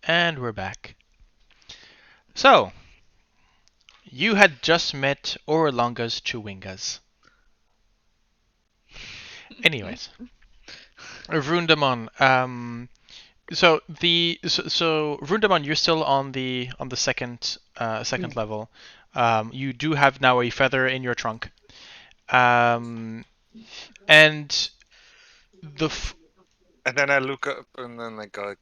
And we're back. So, you had just met Orolunga's Chewingas. Anyways, Vroondomon. So Vroondomon, you're still on the second level. You do have now a feather in your trunk. And the And then I look up and then I go,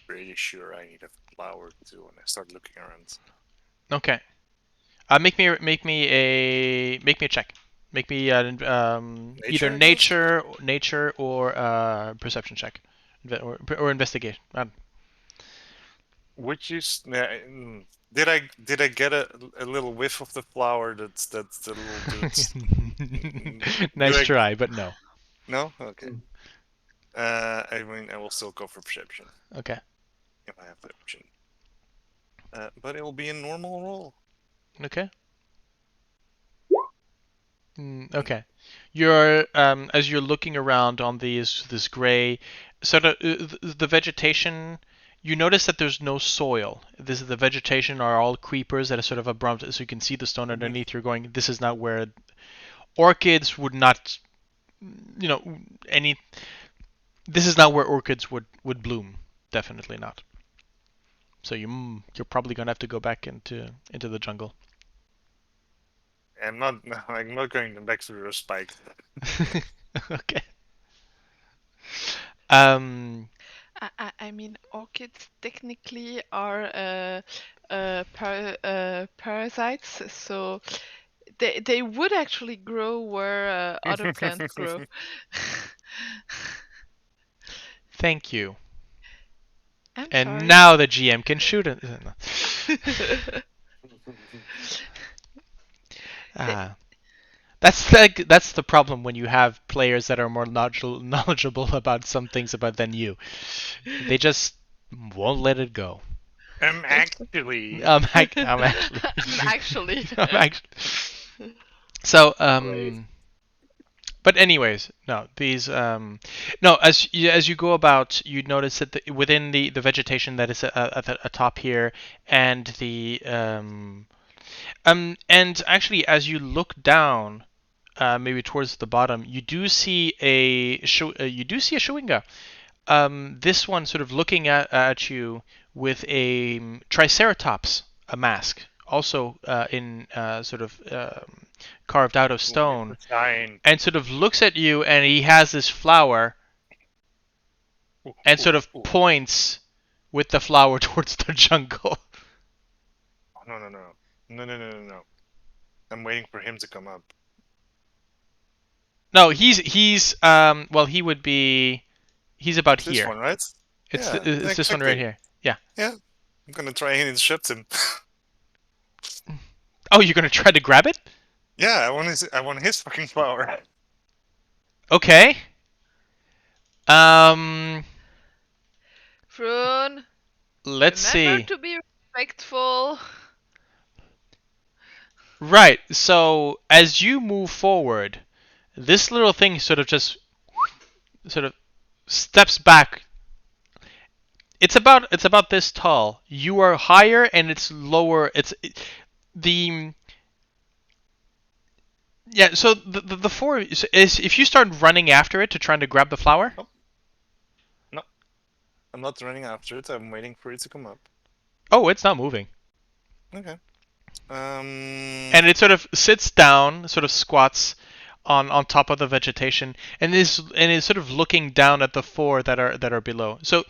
pretty sure I need a flower too. And I start looking around. okay. Make me a check. Make me either Nature, I guess? nature or perception check, or investigation. Which is did I get a little whiff of the flower that's the little dudes? Do Nice I try, but no. no? Okay. I mean I will still go for perception Okay. if I have the option. But it will be a normal roll. Okay. Okay. You're as you're looking around on this gray sort of the vegetation. You notice that there's no soil. The vegetation are all creepers that are sort of abrupt, so you can see the stone underneath. You're going, this is not where orchids would not, you know, any. This is not where orchids would bloom. Definitely not. So you're probably gonna have to go back into the jungle. I'm not I'm not going back to the spike. Okay. Um. I mean, orchids technically are parasites, so they would actually grow where other plants grow. Thank you. I'm And sorry. now the GM can shoot it. Ah. That's the problem when you have players that are more knowledgeable about some things about than you. They just won't let it go. Actually. I'm actually. Actually. I'm actually. So Great. But anyways, no, these no, as you go about, you notice that within the vegetation that is at the atop here, and the and actually as you look down, maybe towards the bottom, you do see a Chewinga. This one sort of looking at you with a Triceratops, a mask, also in sort of carved out of stone, and sort of looks at you, and he has this flower, and sort of points with the flower towards the jungle. No, no, no. No, no, no, no, no. I'm waiting for him to come up. No, he's well, he would be, he's about It's this here. one, right? It's Yeah, it's this one right exactly. here. Yeah. Yeah. I'm gonna try and intercept him. Oh, you're gonna try to grab it? Yeah, I want his fucking flower. Okay. Um, Vroon, let's remember see. to be respectful. Right. So as you move forward, this little thing sort of steps back. It's about this tall. You are higher and it's lower. The yeah. So the four is if you start running after it to trying to grab the flower. Oh, no, I'm not running after it. I'm waiting for it to come up. Oh, it's not moving. Okay. And it sort of sits down, sort of squats on top of the vegetation, and is sort of looking down at the four that are below. So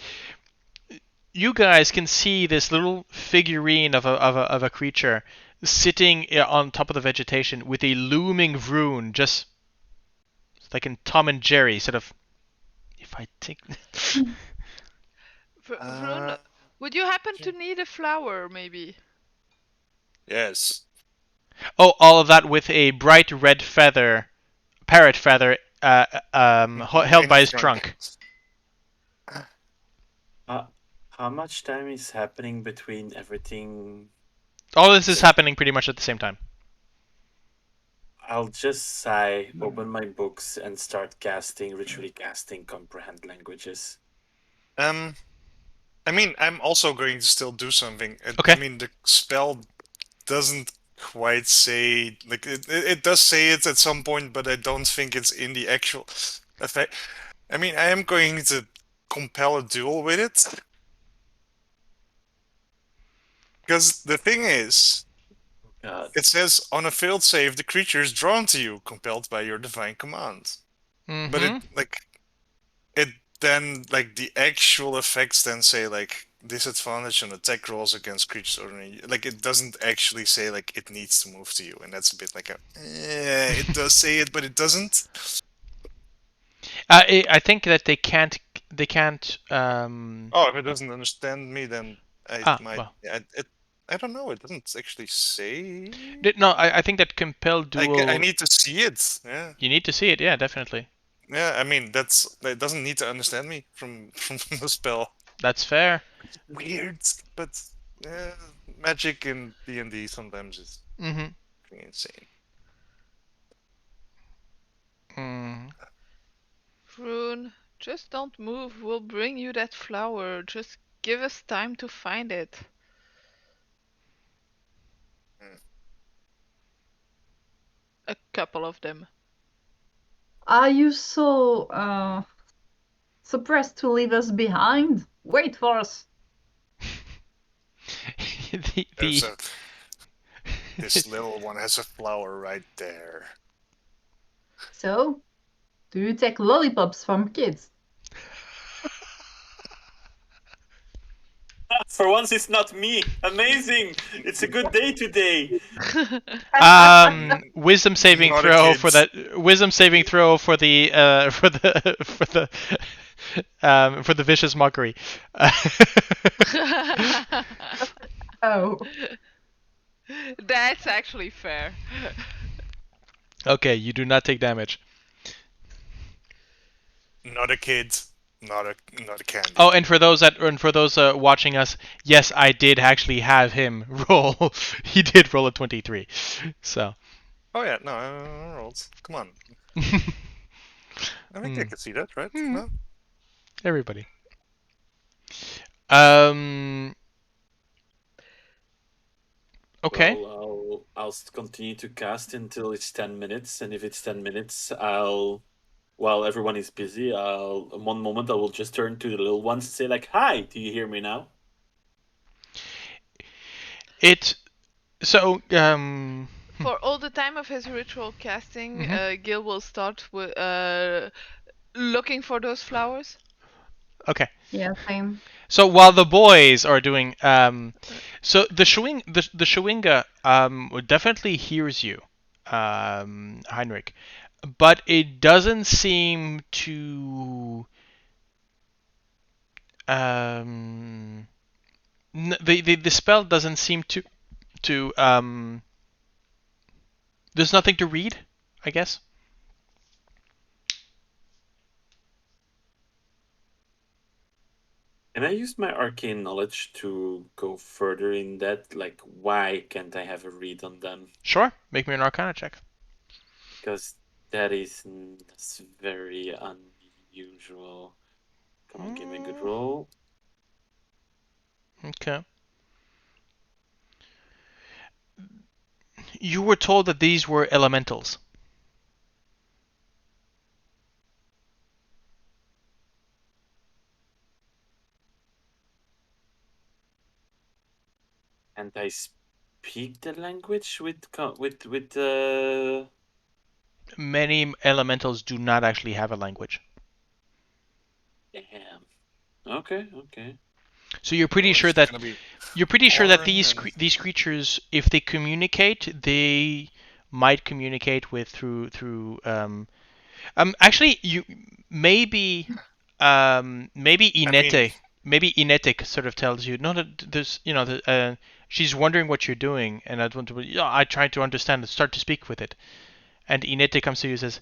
you guys can see this little figurine of a creature sitting on top of the vegetation with a looming Vroon, just like in Tom and Jerry, sort of. If I take. Vroon, would you happen to need a flower, maybe? Yes. Oh, all of that with a bright red feather, parrot feather, held by his trunk. How much time is happening between everything? All this is happening pretty much at the same time. I'll just sigh, open my books, and start ritually casting comprehend languages. I mean, I'm also going to still do something. Okay. I mean, the spell doesn't quite say like it does say it at some point, but I don't think it's in the actual effect. I mean, I am going to compel a duel with it because the thing is, God. it says on a failed save, the creature is drawn to you, compelled by your divine command. But it Mm-hmm. it then like the actual effects then say like disadvantage on attack rolls against creatures ordinary. Like it doesn't actually say like it needs to move to you, and that's a bit like a it does say it, but it doesn't. I think that they can't. They can't. Oh, if it doesn't understand me, then I might. Well. I don't know. It doesn't actually say. No, I think that compel I duel. need to see it. Yeah. You need to see it. Yeah, definitely. Yeah. I mean, it doesn't need to understand me from the spell. That's fair. Weird, but magic in D&D sometimes is Mm-hmm. pretty insane. Mm. Vroon, just don't move. We'll bring you that flower. Just give us time to find it. A couple of them. Are you so suppressed to leave us behind? Wait for us. There's this little one has a flower right there. So, do you take lollipops from kids? For once, it's not me. Amazing! It's a good day today. Wisdom saving Not a throw kid. for that. Wisdom saving throw for the for the vicious mockery. Oh. That's actually fair. Okay, you do not take damage. Not a kid. Not a candy. Oh, and for those watching us, yes, I did actually have him roll. He did roll a 23. So. Oh yeah, no, I rolled. Come on. I think I can see that, right? No? Everybody. Okay. Well, I'll continue to cast until it's 10 minutes, and if it's 10 minutes, while everyone is busy, one moment I will just turn to the little ones and say like, "Hi, do you hear me now?" For all the time of his ritual casting, Gale will start with looking for those flowers. Okay. Yeah, same. So while the boys are doing, so the Shwinga definitely hears you, Heinrich, but it doesn't seem to. The spell doesn't seem to there's nothing to read, I guess. Can I use my arcane knowledge to go further in that? Like, why can't I have a read on them? Sure, make me an Arcana check. Because that is very unusual. Come on, give me a good roll. Okay. You were told that these were elementals. And I speak the language with Many elementals do not actually have a language. Damn. Okay. So you're pretty sure that these creatures, if they communicate, they might communicate with through actually you maybe Inetic sort of tells you no, there's she's wondering what you're doing, and I want to I try to understand it, start to speak with it, and Inetic comes to you and says,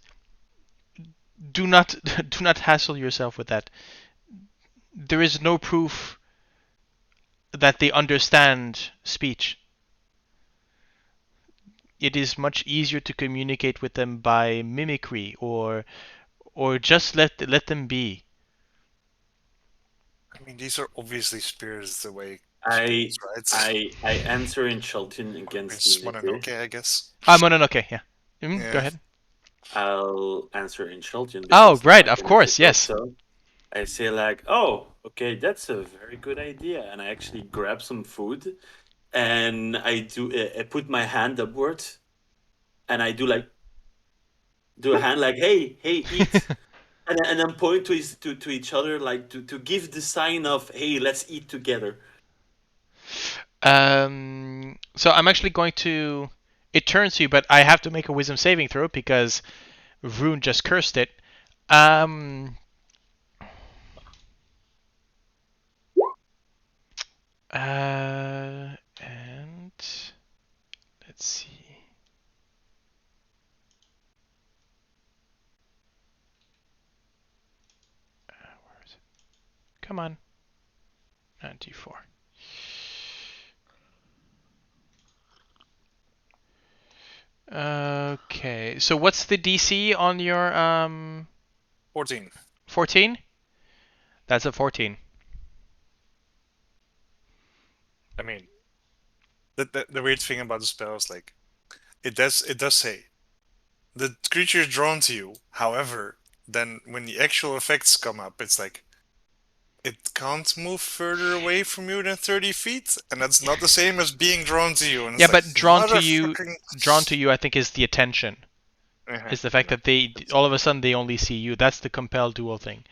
do not do not hassle yourself with that. There is no proof that they understand speech. It is much easier to communicate with them by mimicry or just let them be. mean, these are obviously spears the way I spirits, right? I answer in Chaltin against the It's unity. Mononoke, I guess. Okay, yeah. Go Yeah. ahead. I'll answer in Chaltin Oh, because now right, I of can also course, talk. yes. So I say like, "Oh, okay, that's a very good idea," and I actually grab some food, and I put my hand upward, and I do a hand like, hey, eat, and then point to each other like to give the sign of, hey, let's eat together. So I'm actually going to. It turns to you, but I have to make a wisdom saving throw because Vroon just cursed it. Um. And let's see. Where is it? Come on. 94. Okay. So what's the DC on your 14. 14? That's a 14. I mean, the weird thing about the spell is like, it does say the creature is drawn to you. However, then when the actual effects come up, it's like it can't move further away from you than 30 feet, and that's not the same as being drawn to you. And Yeah, it's like, but drawn to you, I think is the attention. Is the fact that they all of a sudden they only see you. That's the compel duel thing.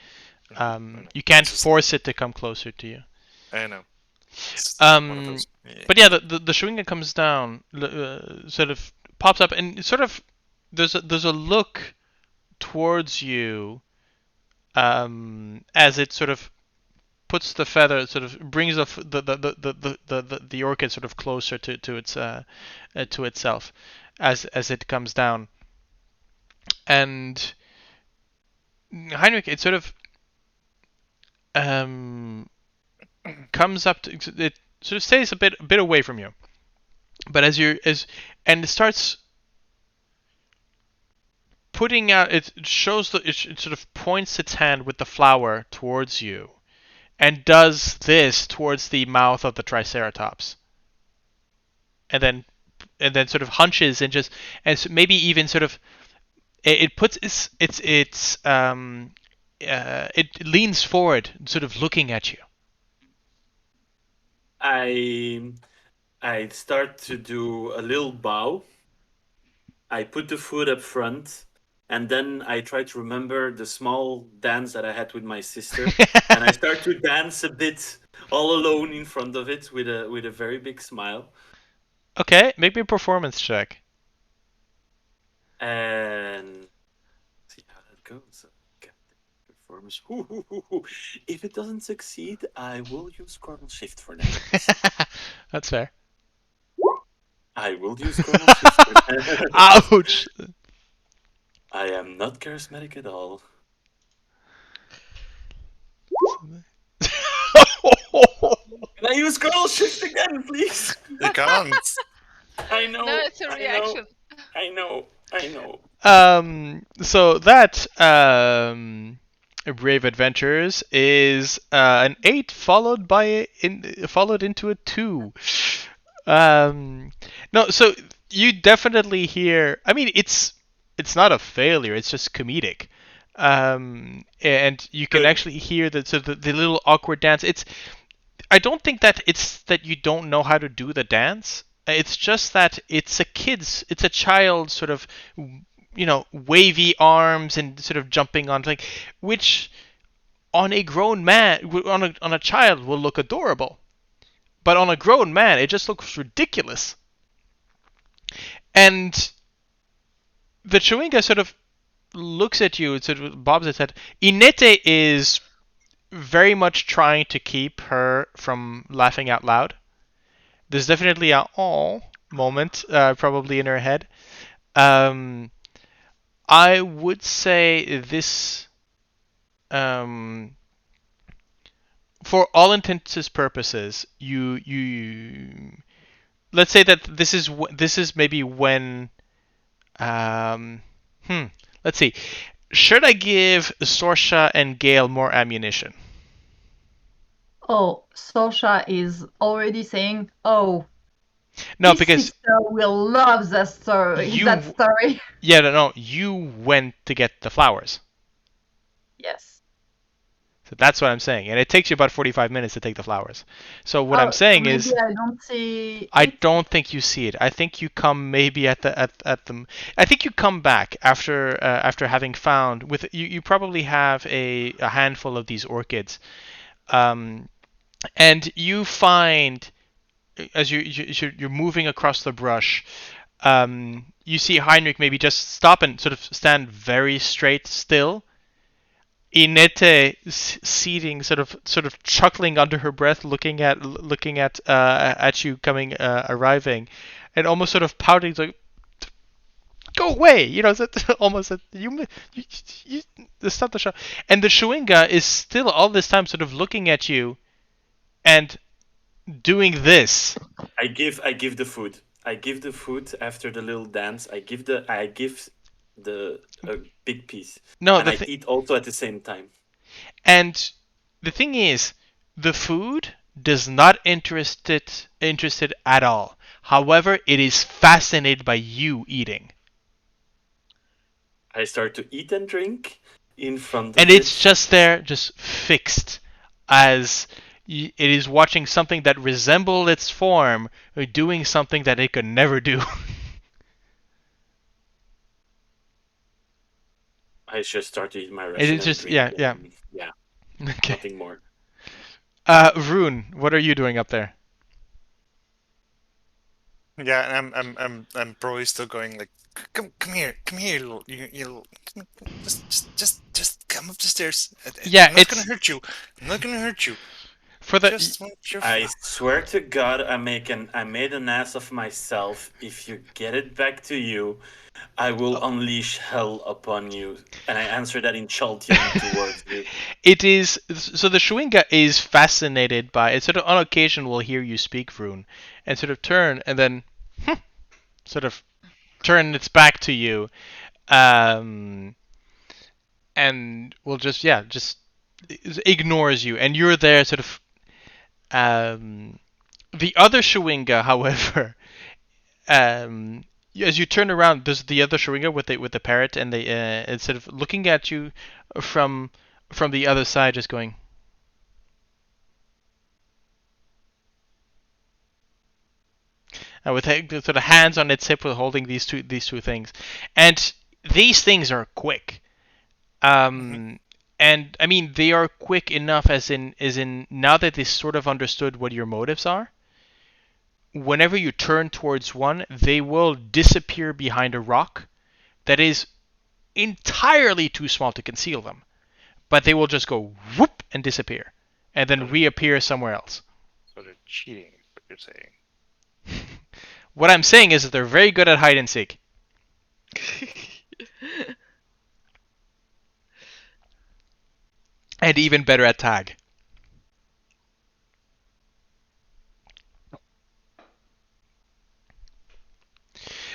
You can't force it to come closer to you. I know. It's one of those. But yeah, the Shwinga comes down, sort of pops up, and sort of there's a look towards you, as it sort of puts the feather, sort of brings the orchid sort of closer to its to itself, as it comes down, and Heinrich, it sort of comes up to it, sort of stays a bit away from you, but and it starts putting out, it shows it sort of points its hand with the flower towards you, and does this towards the mouth of the Triceratops, and then sort of hunches and just, and so maybe even sort of it puts it leans forward, sort of looking at you. I start to do a little bow. I put the food up front, and then I try to remember the small dance that I had with my sister, and I start to dance a bit all alone in front of it with a very big smile. Okay, make me a performance check. And see how that goes. Performance. If it doesn't succeed, I will use Chrono Shift for that. That's fair. I will use Chrono Shift for that. Ouch! I am not charismatic at all. Can I use Chrono Shift again, please? You can't. I know. No, it's a reaction. I know. So that Brave Adventures is an 8 followed followed into a 2. No, so you definitely hear. I mean, it's not a failure. It's just comedic. And you can actually hear the little awkward dance. I don't think that it's that you don't know how to do the dance. It's just that it's a child sort of, wavy arms and sort of jumping on, like, which on a grown man, on a child will look adorable, but on a grown man it just looks ridiculous. And the Chewinga sort of looks at you and sort of bobs its head. Inete is very much trying to keep her from laughing out loud. There's definitely a "oh" moment, probably in her head. I would say this, for all intents and purposes, you let's say that this is maybe when, um, let's see. Should I give Sorsha and Gale more ammunition? Oh, Sorsha is already saying, "Oh, No, this because sister will love that story." That story. yeah, no, you went to get the flowers. Yes. So that's what I'm saying, and it takes you about 45 minutes to take the flowers. So what I'm So saying maybe is, I don't see I it. don't think you see it. I think you come maybe at the. I think you come back after having found with you. You probably have a handful of these orchids, um, and you find as you're moving across the brush, you see Heinrich maybe just stop and sort of stand very straight still. Inete seating, sort of chuckling under her breath, looking at you coming arriving, and almost sort of pouting like, "Go away!" You know, almost you stop the show. And the Shuinga is still all this time sort of looking at you and doing this. I give the food. I give the food after the little dance. I give the a big piece, No, and I eat also at the same time. And the thing is, the food does not interested at all. However, it is fascinated by you eating. I start to eat and drink in front And of it's it. just there, just fixed, as it is watching something that resembles its form, or doing something that it could never do. I just start to eat my It ration is and just, drink. yeah. Yeah, Okay. nothing more. Vroon, what are you doing up there? Yeah, and I'm probably still going like, come here, you little, just come up the stairs. Yeah, I'm not gonna hurt you. I'm not gonna hurt you. for the Just want your I flower. swear to God, I made an ass of myself. If you get it back to you, I will unleash hell upon you. And I answer that in Chaltian towards you. It is so the Shuinga is fascinated by it. Sort of on occasion will hear you speak Vroon and sort of turn and then sort of turn its back to you, um, and will just ignores you, and you're there sort of. The other Shuinga, however, as you turn around, there's the other Shuinga with the parrot, and they instead of looking at you from from the other side, just going. With sort of hands on its hip, with holding these two things, and these things are quick. Mm-hmm. And I mean they are quick enough as in now that they sort of understood what your motives are. Whenever you turn towards one, they will disappear behind a rock that is entirely too small to conceal them, but they will just go whoop and disappear, and then reappear somewhere else. So they're cheating, is what you're saying. What I'm saying is that they're very good at hide and seek. And even better at tag.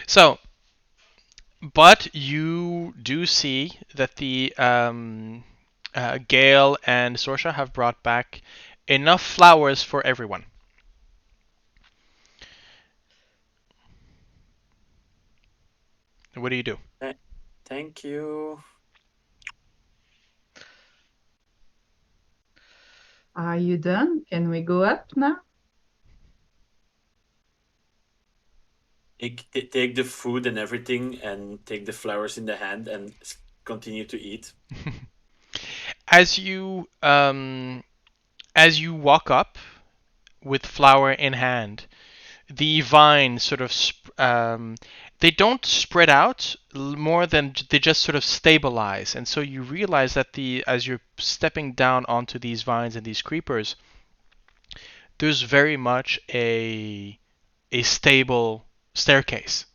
So, but you do see that the Gale and Sorsha have brought back enough flowers for everyone. What do you do? Thank you. Are you done? Can we go up now? Take the food and everything, and take the flowers in the hand, and continue to eat. As you walk up with flower in hand, the vines sort of they don't spread out more than they just sort of stabilize, and so you realize that the as you're stepping down onto these vines and these creepers, there's very much a stable staircase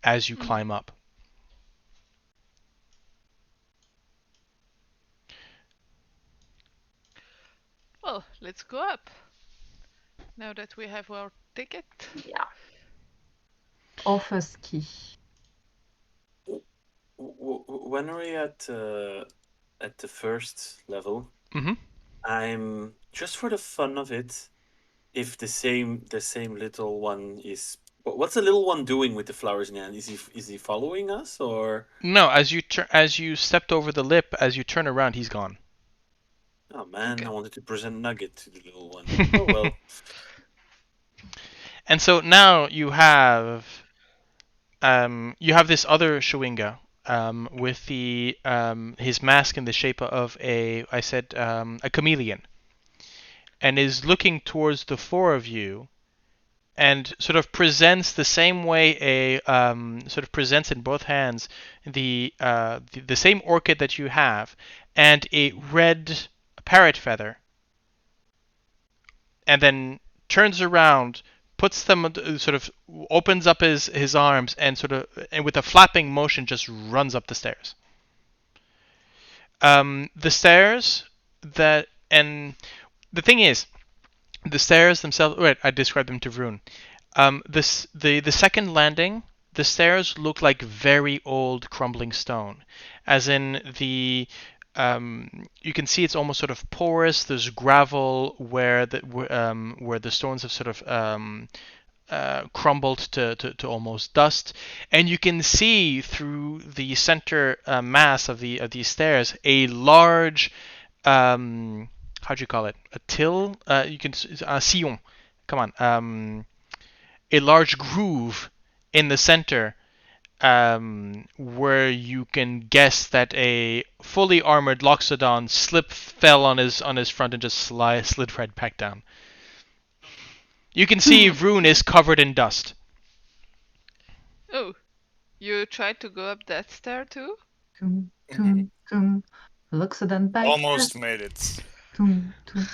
as you climb up. Well, let's go up. Now that we have our ticket. Yeah. Off a ski. When are we at the first level? Mm-hmm. I'm just for the fun of it. If the same little one is, what's the little one doing with the flowers in hand? Is he following us or? No, as you stepped over the lip, as you turn around, he's gone. Oh man, Okay. I wanted to present Nugget to the little one. Oh well. And so now you have this other Shawinga with the his mask in the shape of a chameleon, and is looking towards the four of you, and sort of presents the same way sort of presents in both hands the same orchid that you have, and a red parrot feather, and then turns around, puts them sort of opens up his arms and with a flapping motion just runs up the stairs. The stairs that and the thing is, the stairs themselves. Wait, I described them to Vroon. The second landing, the stairs look like very old crumbling stone, as in you can see it's almost sort of porous. There's gravel where the stones have sort of crumbled to almost dust, and you can see through the center mass of these stairs a large how do you call it, a till, you can a sillon, come on, a large groove in the center, where you can guess that a fully armored Luxodon fell on his front and just slid right back down. You can see Vroon is covered in dust. Oh, you tried to go up that stair too? Tum, tum, tum. Luxodon bites. Almost made it. Tum, tum.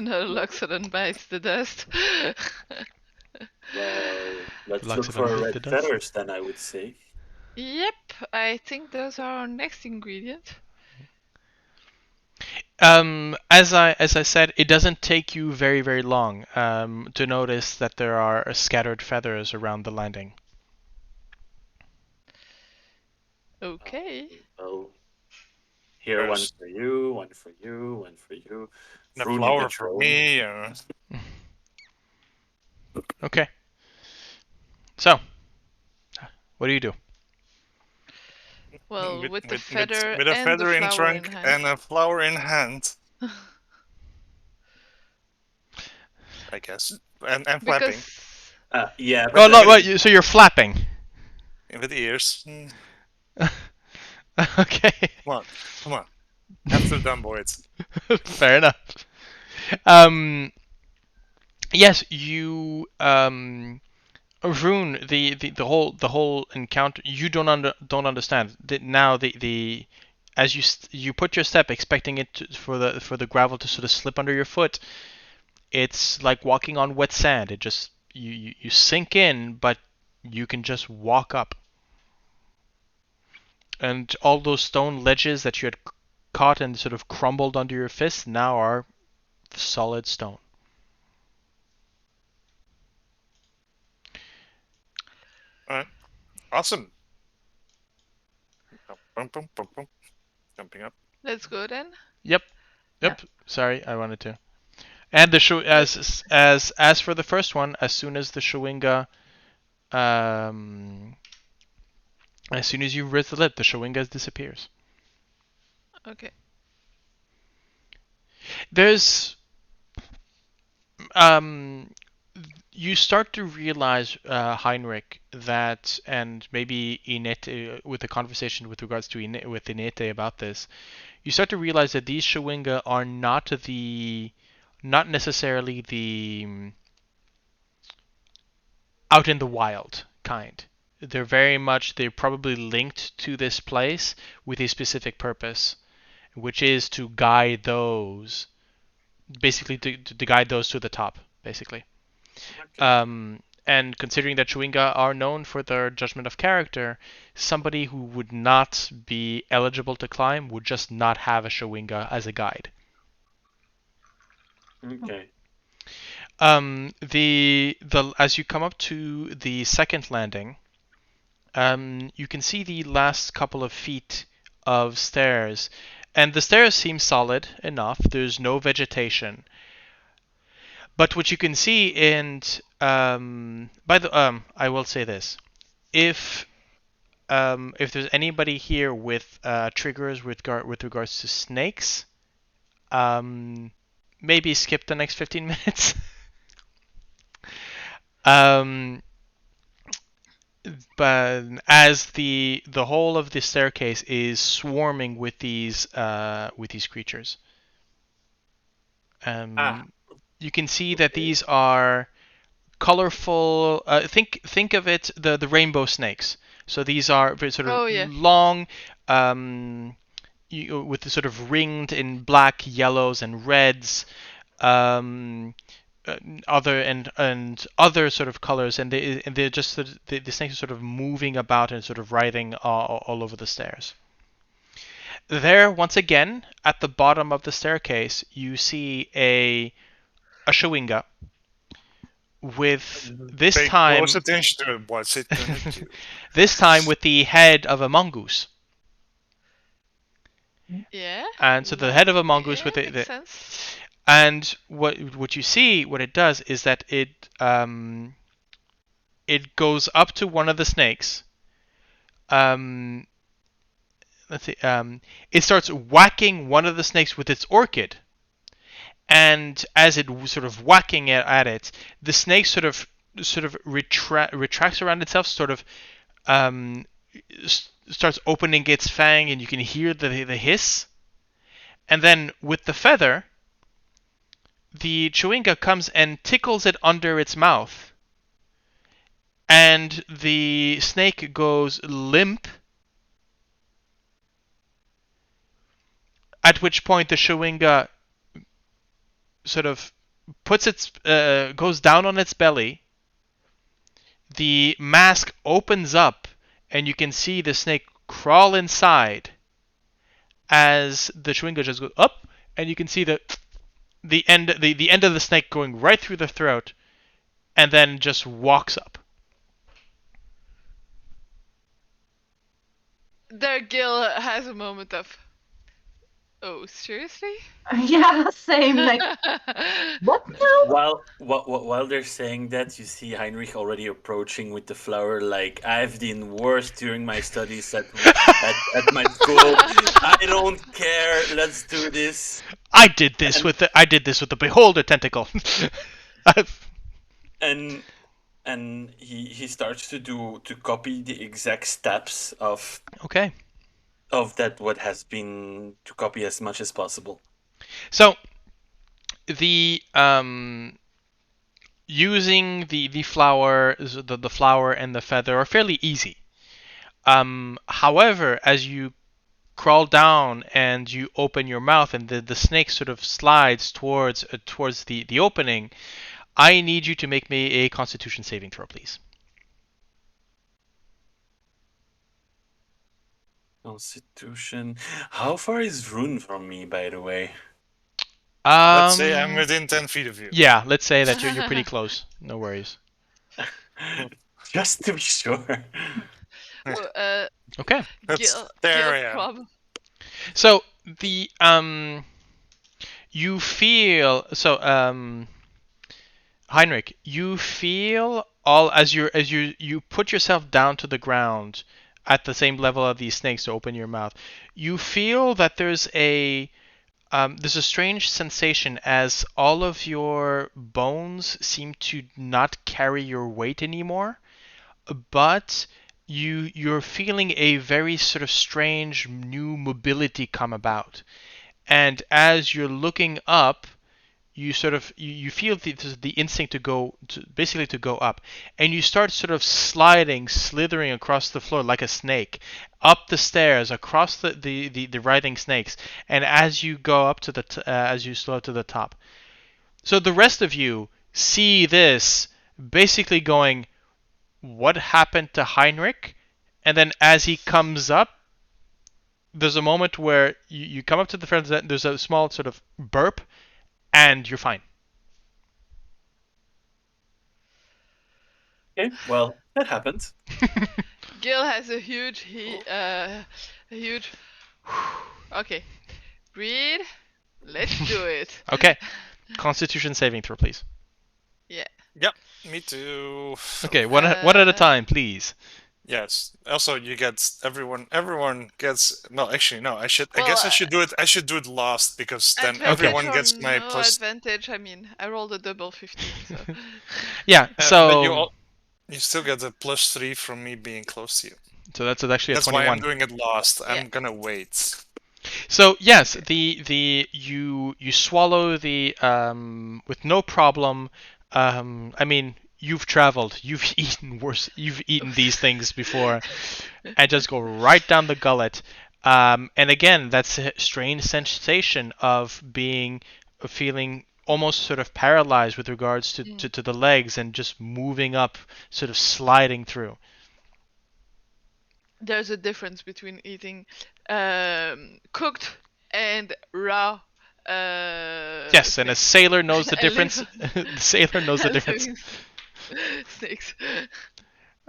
No, Luxodon bites the dust. Well, let's look Luxodon for bit red the dust. feathers then, I would say. Yep, I think those are our next ingredient. As I said, it doesn't take you very, very long to notice that there are scattered feathers around the landing. Okay. Well, here, one There's for you, one for you, one for you. a Vroon, you flower get for your own. me. Okay. So, what do you do? Well, with the feather with a and the feather in flower trunk in hand. and a flower in hand, I guess, and flapping Because Yeah. Oh no! But- So you're flapping. with ears. Okay. Come on. After done, boys. Fair enough. Yes, you Vroon, the whole encounter, you don't understand. Now the as you put your step expecting it for the gravel to sort of slip under your foot, it's like walking on wet sand. It just you sink in, but you can just walk up. And all those stone ledges that you had caught and sort of crumbled under your fist now are solid stone. All right. Awesome. Boom, boom, boom, boom. Jumping up. let's go then. Yep. Sorry, I wanted to. And the as for the first one, as soon as the Shawinga, as soon as you raise the lip, the Shawinga disappears. Okay. There's you start to realize, Heinrich, that, and maybe Inete, with the conversation with regards to with Inete about this, you start to realize that these Shawinga are not necessarily the out in the wild kind. They're probably linked to this place with a specific purpose, which is to guide those, basically to guide those to the top, basically. And considering that Chewinga are known for their judgment of character, somebody who would not be eligible to climb would just not have a Chewinga as a guide. Okay. As you come up to the second landing, you can see the last couple of feet of stairs, And the stairs seem solid enough. There's no vegetation. But what you can see, and I will say this: if there's anybody here with triggers with regards to snakes, maybe skip the next 15 minutes. But as the whole of the staircase is swarming with these creatures, you can see that these are colorful. Think of it the rainbow snakes. So these are very sort of long, with the sort of ringed in black, yellows, and reds. Other sort of colors, and they're just the snakes are sort of moving about and sort of writhing all over the stairs. There, once again, at the bottom of the staircase, you see a Shawinga with this Pay time close attention to it. What's it gonna do? this time with the head of a mongoose. Yeah. And so the head of a mongoose with makes sense. And what you see, what it does is that it goes up to one of the snakes. Let's see. It starts whacking one of the snakes with its orchid, and as it sort of whacking it at it, the snake sort of retracts around itself, sort of starts opening its fang, and you can hear the hiss. And then with the feather, the Chewinga comes and tickles it under its mouth, and the snake goes limp, at which point the Chewinga sort of goes down on its belly. The mask opens up, and you can see the snake crawl inside as the Chewinga just goes up, and you can see the end of the snake going right through the throat, and then just walks up. There, Gale has a moment of, oh, seriously? Yeah, same. Like, what now? While they're saying that, you see Heinrich already approaching with the flower. Like, I've been worse during my studies at my school. I don't care. Let's do this. I did this with the beholder tentacle. And he starts to copy the exact steps of that what has been to copy as much as possible. So the using the flower and the feather are fairly easy. However, as you crawl down and you open your mouth and the snake sort of slides towards the opening, I need you to make me a Constitution saving throw, please. Constitution. How far is Vroon from me, by the way? Let's say I'm within 10 feet of you. Yeah, let's say that you're pretty close. No worries. Just to be sure. Okay. Problem. So the you feel Heinrich, you feel all as you put yourself down to the ground at the same level of these snakes to open your mouth. You feel that there's a strange sensation as all of your bones seem to not carry your weight anymore, but you're feeling a very sort of strange new mobility come about. And as you're looking up, you sort of you feel the instinct to go up, and you start sort of slithering across the floor like a snake, up the stairs, across the writhing snakes, and as you go up to as you slow to the top. So the rest of you see this basically going, what happened to Heinrich? And then as he comes up, there's a moment where you come up to the front, there's a small sort of burp, and you're fine. Okay, well, that happens. Gale has a huge, okay. Breed. Let's do it. Okay. Constitution saving throw, please. Yeah. Yep, me too. Okay, one at a Uh, time, please. Yes. Also, you get everyone. Everyone gets. No, actually, no. I Well, guess I should do it. I should do it last because then advantage everyone or gets my no plus. advantage. I mean, I rolled a double 15, so. Yeah. But So you still get a +3 from me being close to you. that's actually a That's why I'm 21. doing it last. Yeah. I'm gonna wait. So yes, you swallow the with no problem. I mean, you've traveled, you've eaten worse, you've eaten these things before, and just go right down the gullet. And again, that's a strange sensation of feeling almost sort of paralyzed with regards to the legs and just moving up, sort of sliding through. There's a difference between eating cooked and raw. Yes, and a Snakes. sailor knows the A difference. living- The sailor knows the a difference. living snakes.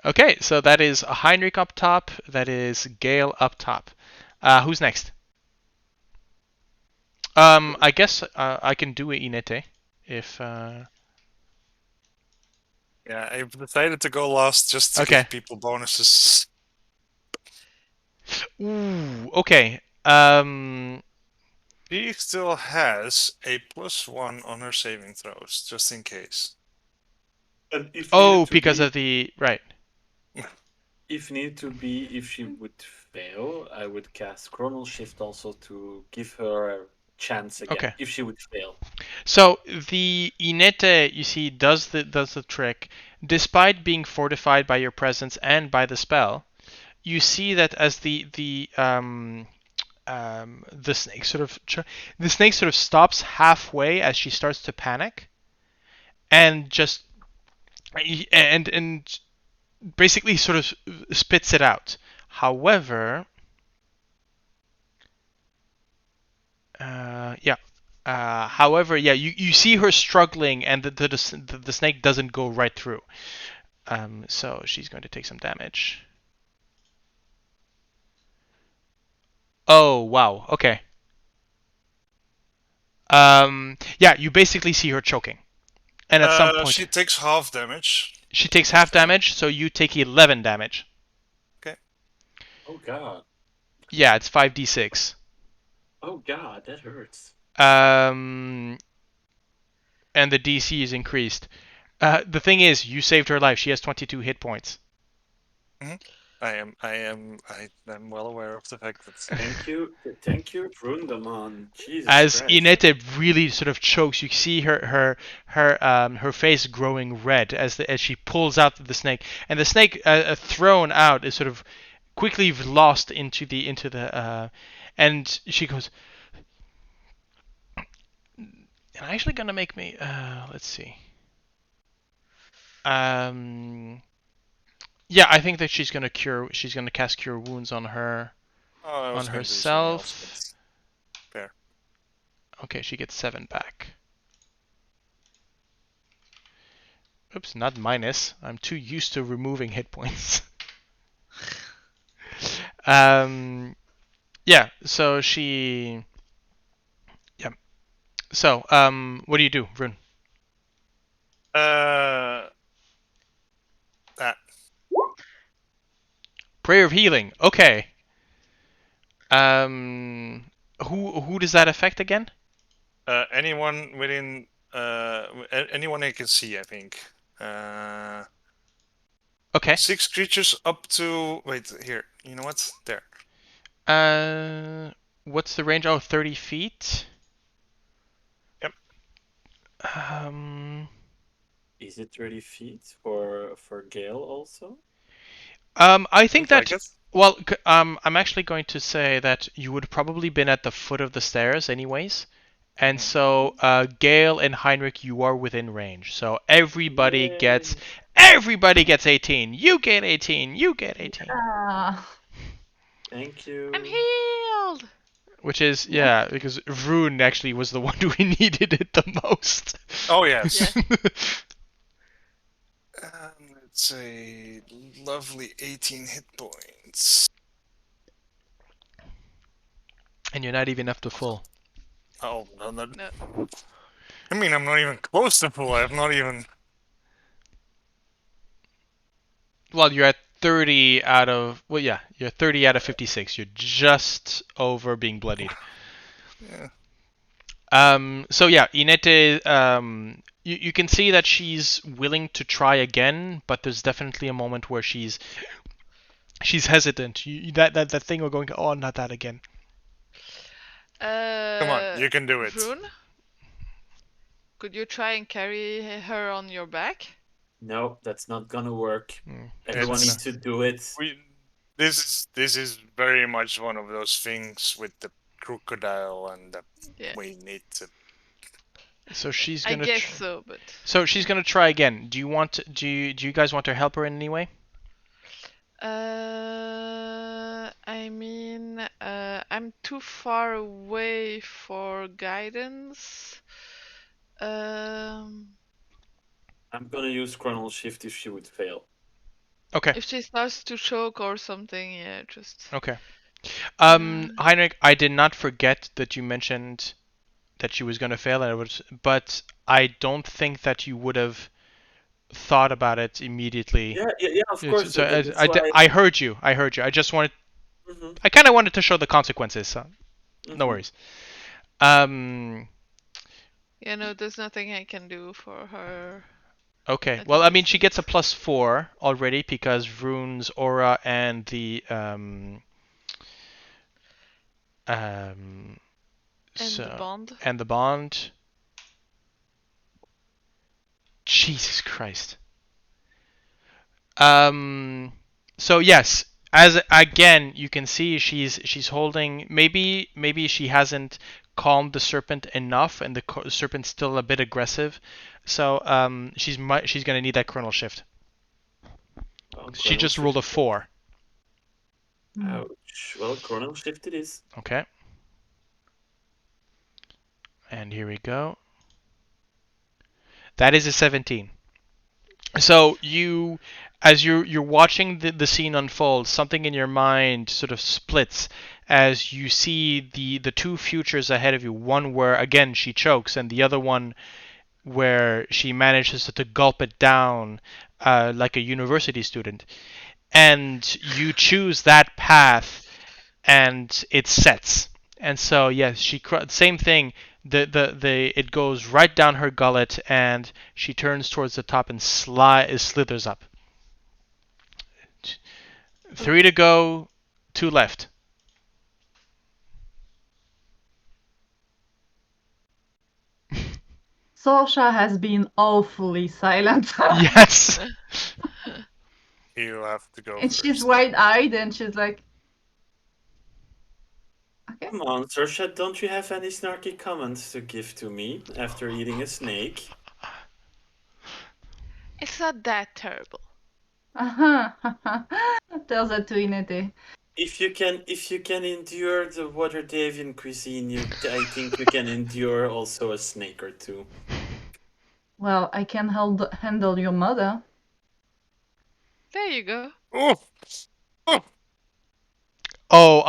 Okay, so that is Heinrich up top. That is Gale up top. Who's next? I guess I can do it, Inete, if. Yeah, I've decided to go last just to Okay. give people bonuses. Ooh, okay. She still has a +1 on her saving throws, just in case. And if Oh, needed to because be, of the right. if needed to be, if she would fail, I would cast Chronal Shift also to give her a chance again. Okay. If she would fail. So the Inete, you see, does the trick, despite being fortified by your presence and by the spell. You see that as the snake sort of stops halfway as she starts to panic, and just and basically sort of spits it out. However, you see her struggling, and the snake doesn't go right through. So she's going to take some damage. Oh wow. Okay. Yeah, you basically see her choking, and at some point She takes half damage. she takes half damage, so you take 11 damage. Okay. Oh god. Yeah, it's 5d6. Oh god, that hurts. And the DC is increased. The thing is, you saved her life. She has 22 hit points. Mm-hmm. I'm well aware of the fact that. Thank you, Vroondomon. Jesus As Christ. Inete really sort of chokes, you see her face growing red as she pulls out the snake, and the snake thrown out is sort of quickly lost into the and she goes. And actually gonna make me let's see. Yeah, I think that she's gonna cast Cure Wounds on her I was on gonna do something else, herself. but fair. Okay, she gets 7 back. Oops, not minus. I'm too used to removing hit points. Yeah, so she. Yeah. So, what do you do, Vroon? That. Prayer of Healing. Okay. Who does that affect again? Anyone within. Anyone I can see, I think. Okay. 6 creatures up to. Wait, here. You know what? There. What's the range? Oh, 30 feet. Yep. Is it 30 feet for Gale also? I think that. Like it. Well, I'm actually going to say that you would probably been at the foot of the stairs, anyways. And so, Gale and Heinrich, you are within range. So everybody Yay. gets 18. You get 18. You get 18. Thank you. I'm healed. Which is because Vroon actually was the one who needed it the most. Oh yes. Yeah. It's a lovely 18 hit points. And you're not even up to full. Oh, no, no. No. I mean, I'm not even close to full. I'm not even. Well, you're at 30 out of. Well, yeah, you're 30 out of 56. You're just over being bloodied. Yeah. So yeah, Inete, you can see that she's willing to try again, but there's definitely a moment where she's hesitant. That thing we're going to, oh, not that again. Come on, you can do it. Vroon, could you try and carry her on your back? No, that's not gonna work. Mm. Everyone It's- needs to do it. This is very much one of those things with the crocodile, and that Yeah. we need to. So she's I gonna. guess so, but So she's gonna try again. Do you guys want to help her in any way? I mean, I'm too far away for guidance. I'm gonna use Chronal Shift if she would fail. Okay. If she starts to choke or something, yeah, just. Okay. Heinrich, I did not forget that you mentioned that she was gonna fail, but I don't think that you would have thought about it immediately. Yeah, of course. So That's why. I heard you. I just wanted. Mhm, I kind of wanted to show the consequences. So no mhm. worries. You know, there's nothing I can do for her. Okay. At Well, I mean, least. she gets a +4 already because Vroon's aura and the And the bond. and the bond. Jesus Christ. So yes, as again you can see she's holding, maybe she hasn't calmed the serpent enough and the serpent's still a bit aggressive. So she's going to need that chronal shift. Well, She Chronal just rolled a Shift- 4. Ouch. Well, Chronal Shift it is. Okay. And here we go. That is a 17. So as you're watching the scene unfold, something in your mind sort of splits as you see the two futures ahead of you. One where again she chokes, and the other one where she manages to gulp it down like a university student. And you choose that path, and it sets. And so yes, same thing. The it goes right down her gullet, and she turns towards the top and slithers up. 3 to go, 2 left. Sorsha has been awfully silent. Yes. You have to go And first. she's wide-eyed and she's like, okay. Come on, Sorsha, don't you have any snarky comments to give to me after eating a snake? It's not that terrible. Tells that to Inete. If you can endure the Waterdavian cuisine, I think you can endure also a snake or two. Well, I can handle your mother. There you go. Oh, oh, Oh,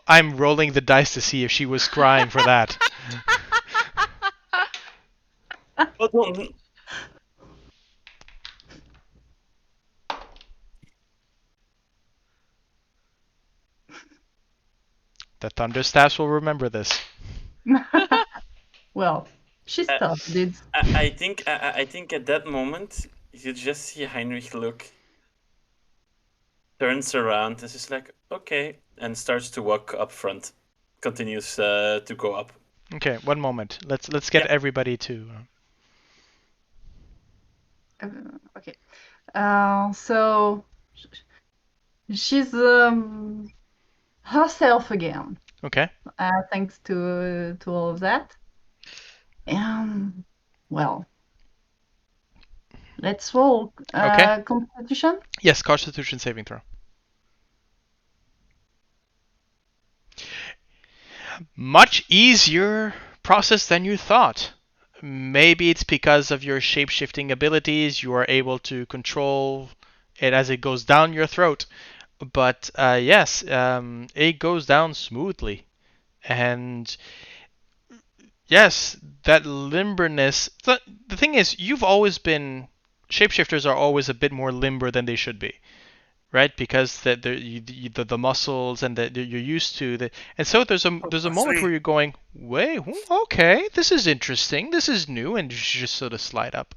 I'm rolling the dice to see if she was crying for that. Oh, don't. The Thunderstaffs will remember this. Well, she's tough, dude. I think at that moment you just see Heinrich look, turns around, and is like, okay, and starts to walk up front, continues to go up. Okay, one moment. Let's get Yeah. everybody to. Okay. So she's herself again. Okay. Thanks to all of that. Well, let's roll. Okay. Constitution. Yes, Constitution saving throw. Much easier process than you thought. Maybe it's because of your shape-shifting abilities. You are able to control it as it goes down your throat. But yes, it goes down smoothly. And Yes, that limberness. The thing is, you've always been. Shapeshifters are always a bit more limber than they should be, right? Because the muscles and that you're used to the, and so there's a moment where you're going, wait, okay, this is interesting, this is new, and you just sort of slide up.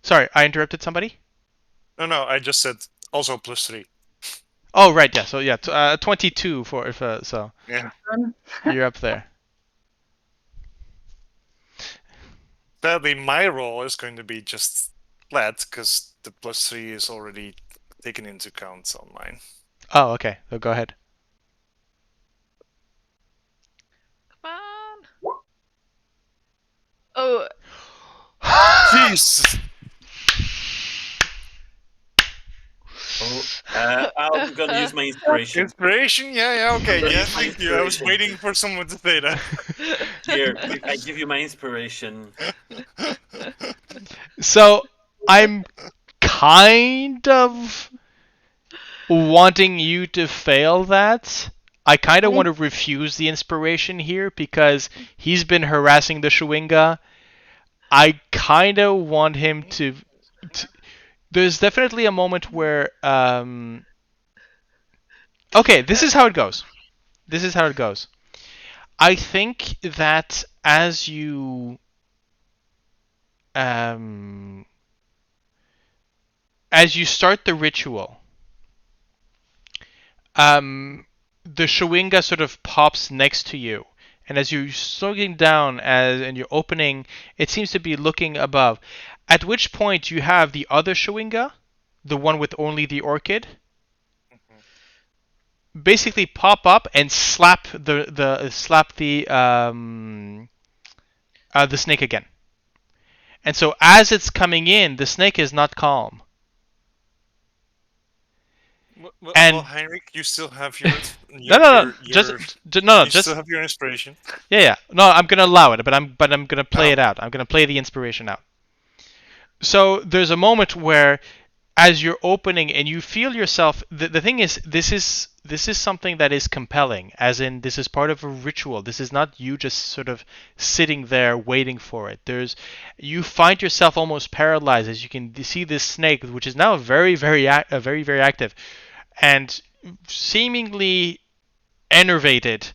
Sorry, I interrupted somebody. No, I just said also +3. Oh right, yeah. So yeah, 22 for if so. Yeah. You're up there. Sadly, my roll is going to be just flat because the +3 is already taken into account on mine. Oh, okay. So go ahead. Come on. Oh, Jesus! I'm gonna use my inspiration. Inspiration? Yeah, okay. That Yeah, is my thank you. I was inspiration. waiting for someone to say that. Here, I give you my inspiration. So I'm kind of wanting you to fail that. I kind of want to refuse the inspiration here because he's been harassing the Shwinga. I kind of want him to. There's definitely a moment where. Okay, this is how it goes. This is how it goes. I think that as you. As you start the ritual, the Shwinga sort of pops next to you, and as you're slugging down and you're opening, it seems to be looking above. At which point you have the other Shwinga, the one with only the orchid, basically pop up and slap the snake again. And so as it's coming in, the snake is not calm. Well, Heinrich, you still have your no. Just still have your inspiration. Yeah. No, I'm gonna allow it, but I'm gonna play it out. I'm gonna play the inspiration out. So there's a moment where, as you're opening and you feel yourself, the thing is, this is something that is compelling, as in this is part of a ritual. This is not you just sort of sitting there waiting for it. You find yourself almost paralyzed as you can see this snake, which is now very active, and seemingly enervated,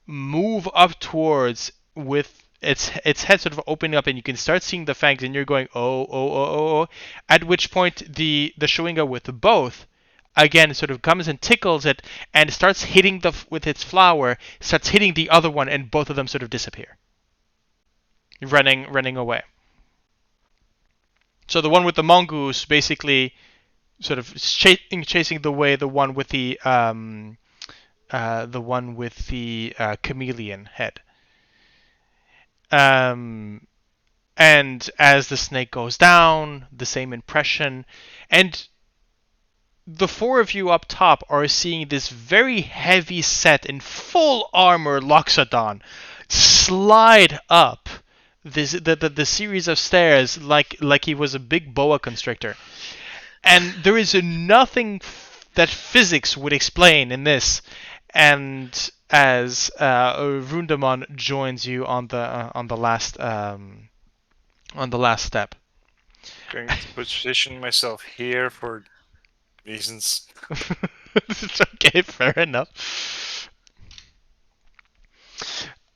move up towards with its head sort of opening up, and you can start seeing the fangs, and you're going oh. At which point the Shwinga with both again sort of comes and tickles it and starts hitting with its flower, starts hitting the other one, and both of them sort of disappear, running away. So the one with the mongoose basically sort of chasing the way the one with the chameleon head. And as the snake goes down, the same impression. And the four of you up top are seeing this very heavy set in full armor Luxodon slide up the series of stairs like he was a big boa constrictor. And there is nothing that physics would explain in this. And as Vroondomon joins you on the last step. Going to position myself here for reasons. Okay, fair enough.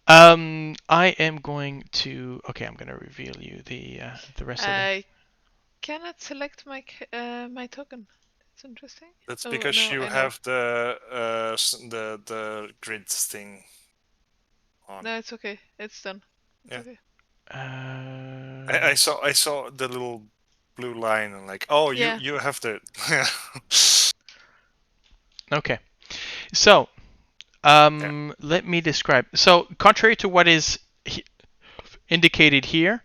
I am going to. Okay, I'm going to reveal you the rest of it. I cannot select my my token. That's interesting. That's because you have the grid thing on. No, it's okay. It's done. It's okay. I saw the little blue line and like, oh, Yeah. you have the. Okay, so let me describe. So contrary to what is indicated here,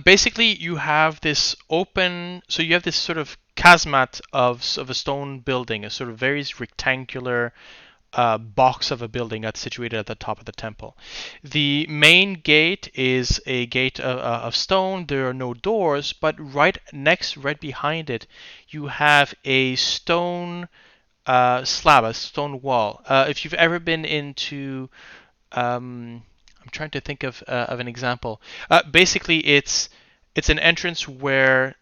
basically you have this open. So you have this sort of casemate of a stone building, a sort of very rectangular box of a building that's situated at the top of the temple. The main gate is a gate of stone. There are no doors, but right behind it, you have a stone slab, a stone wall. If you've ever been into I'm trying to think of an example. Basically, it's an entrance where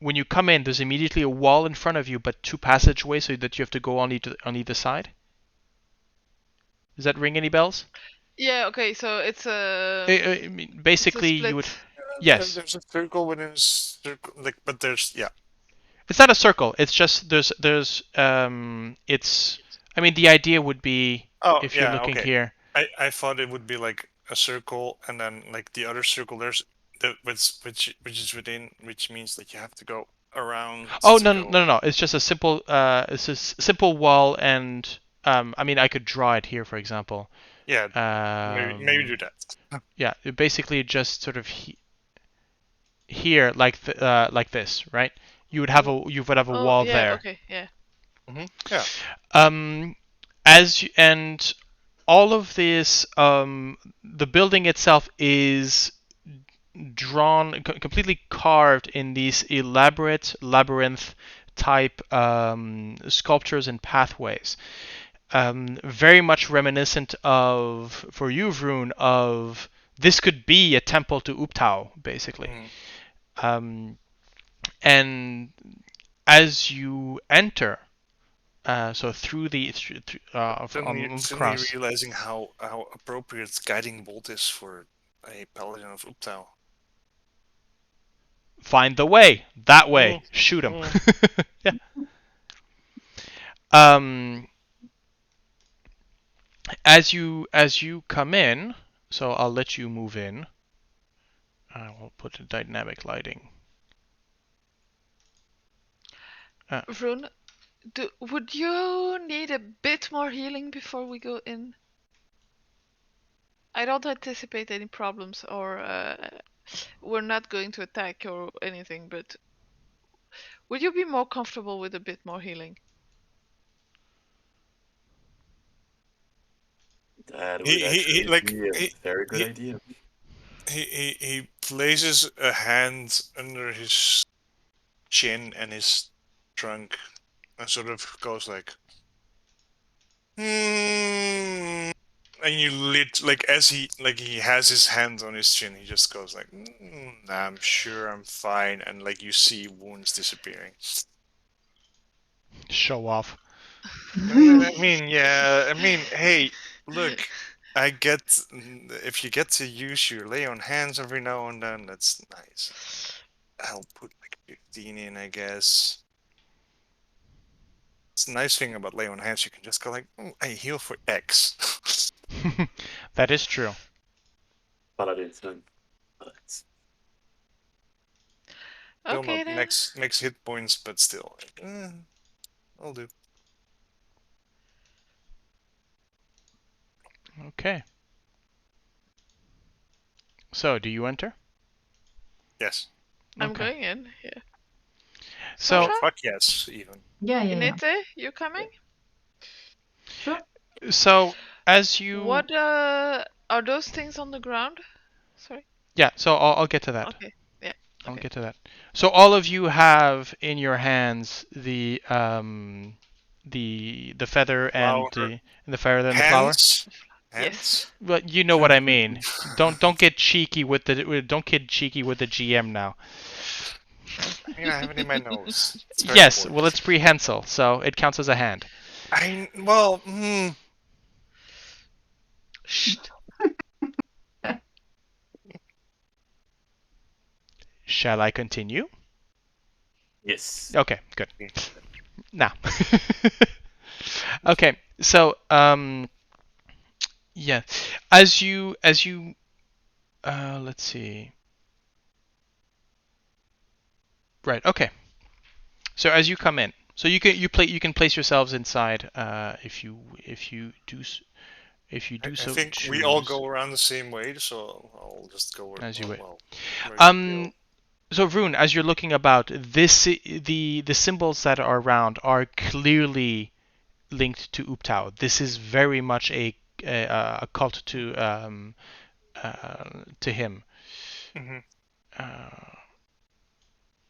when you come in, there's immediately a wall in front of you, but 2 passageways so that you have to go on either side. Does that ring any bells? Yeah. Okay. So it's a. I mean, basically, you would. split. Yes. There's a circle within a circle, like, but there's It's not a circle. It's just it's. I mean, the idea would be Oh if you're yeah, looking okay. here. I thought it would be like a circle, and then like the other circle. There's the which is within, which means that you have to go around. Oh to no go. no no no! It's just a simple simple wall, and I mean I could draw it here, for example. Yeah, maybe do that. Yeah, it basically just sort of here like like this, right? You would have a Oh wall yeah. there. Okay. Yeah. Yeah. And all of this, the building itself is drawn, completely carved in these elaborate labyrinth type sculptures and pathways. Very much reminiscent of, for you, Vroon, of this could be a temple to Uptau, basically. And as you enter, so through the Suddenly cross, realizing how appropriate guiding bolt is for a paladin of Uptau. find the way that way, shoot him. Yeah. As you come in, so I'll let you move in. I will put a dynamic lighting. Vroon, would you need a bit more healing before we go in? I don't anticipate any problems, or we're not going to attack or anything, but would you be more comfortable with a bit more healing? That would He actually like be a very good idea. he places a hand under his chin and his trunk, and sort of goes like, and you like as he has his hand on his chin, he just goes like, I'm sure I'm fine, and like you see wounds disappearing. Show off. I mean, yeah, I mean, hey, look, I get if you get to use your lay on hands every now and then, that's nice. I'll put like 15 in, I guess. It's a nice thing about lay on hands, you can just go like, I heal for X. That is true. Paladins, man. Paladins. Still Okay not then. max hit points, but still, I'll do. Okay. So, do you enter? Yes. I'm Okay. going in. Yeah. So, Sorsha? Fuck yes, even. Yeah. Inete, you coming? Sure. so as you What are those things on the ground? Sorry. yeah, so I'll get to that. Okay. Yeah. I'll Okay. get to that. So all of you have in your hands the feather and Flower. the feather and the flower. Hands. Yes. Well, you know what I mean. Don't get cheeky with the GM now. I mean, I have it in my nose. It's very Yes, important. well it's prehensile, so it counts as a hand. Shh. Shall I continue? Yes. Okay, good. Now. Okay, so yeah, as you let's see. Right. Okay. So as you come in, so you can place yourselves inside if you do so. I think we all go around the same way, so I'll just go as you wish. So Vroon, as you're looking about, the symbols that are around are clearly linked to Uptau. This is very much a cult to him. Mm-hmm.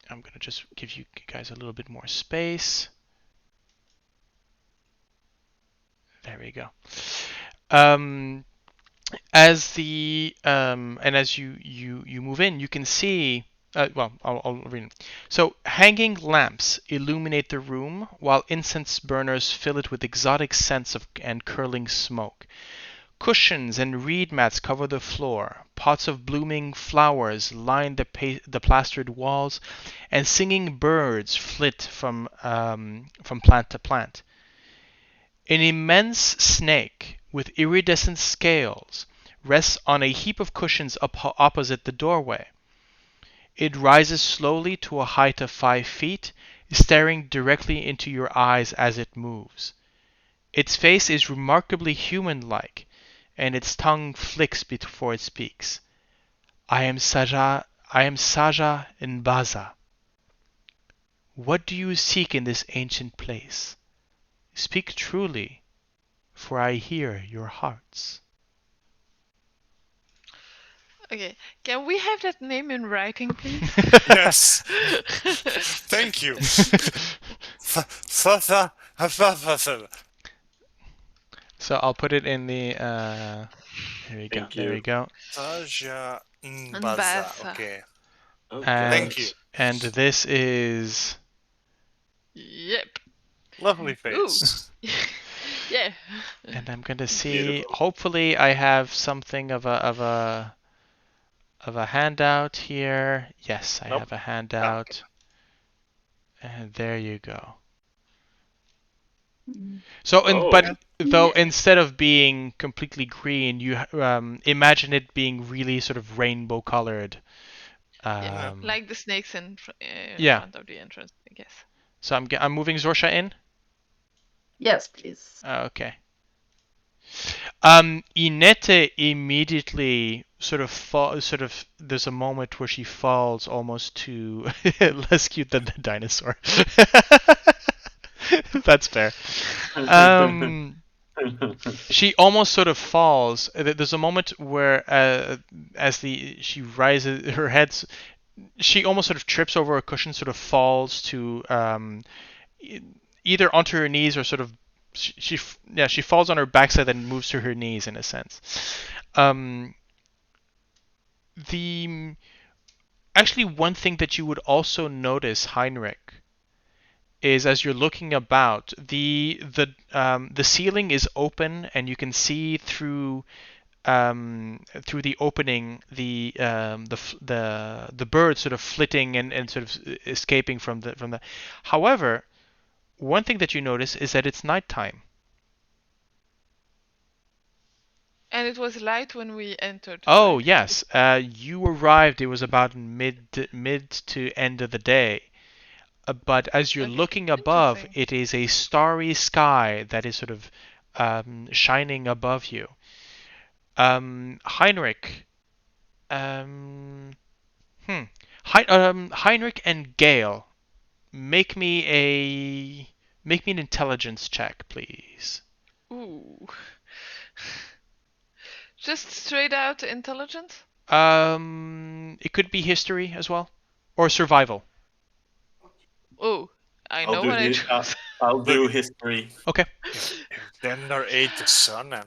I'm gonna just give you guys a little bit more space. There we go. As the and as you move in, you can see. I'll read it. So, hanging lamps illuminate the room, while incense burners fill it with exotic scents and curling smoke. Cushions and reed mats cover the floor. Pots of blooming flowers line the plastered walls, and singing birds flit from plant to plant. An immense snake with iridescent scales rests on a heap of cushions opposite the doorway. It rises slowly to a height of 5 feet, staring directly into your eyes as it moves. Its face is remarkably human-like, and its tongue flicks before it speaks. I am Saja Nbaza. What do you seek in this ancient place? Speak truly, for I hear your hearts. Okay, can we have that name in writing, please? Yes. Thank you. So I'll put it in the. Here we go. Thank There you. we go. Saja Nbaza. Nbaza. Okay. Okay. Thank you. And this is. Yep. Lovely face. Yeah. And I'm gonna see. Beautiful. Hopefully, I have something of a handout here. Yes, I Nope. have a handout. And there you go. So, Oh. but though Yeah. instead of being completely green, you imagine it being really sort of rainbow colored. Yeah, like the snakes in Yeah. front of the entrance, I guess. So I'm moving Sorsha in. Yes, please. Okay. Inete immediately sort of there's a moment where she falls almost to less cute than the dinosaur. That's fair. She almost sort of falls. There's a moment where as she rises, her head, she almost sort of trips over a cushion, sort of falls to either onto her knees or sort of she falls on her backside and moves to her knees in a sense. The Actually, one thing that you would also notice, Heinrich, is as you're looking about, the ceiling is open and you can see through the opening the birds sort of flitting and sort of escaping from the. However, one thing that you notice is that it's nighttime. And it was light when we entered. Oh right? yes, you arrived. It was about mid to end of the day. But as you're Okay, looking above, interesting. it is a starry sky that is sort of shining above you. Heinrich, Heinrich and Gale, make me an intelligence check, please. Ooh. Just straight out intelligence? It could be history as well, or survival. Oh, I I'll know do what I this. chose. I'll do history. Okay. If Dendar ate the sun and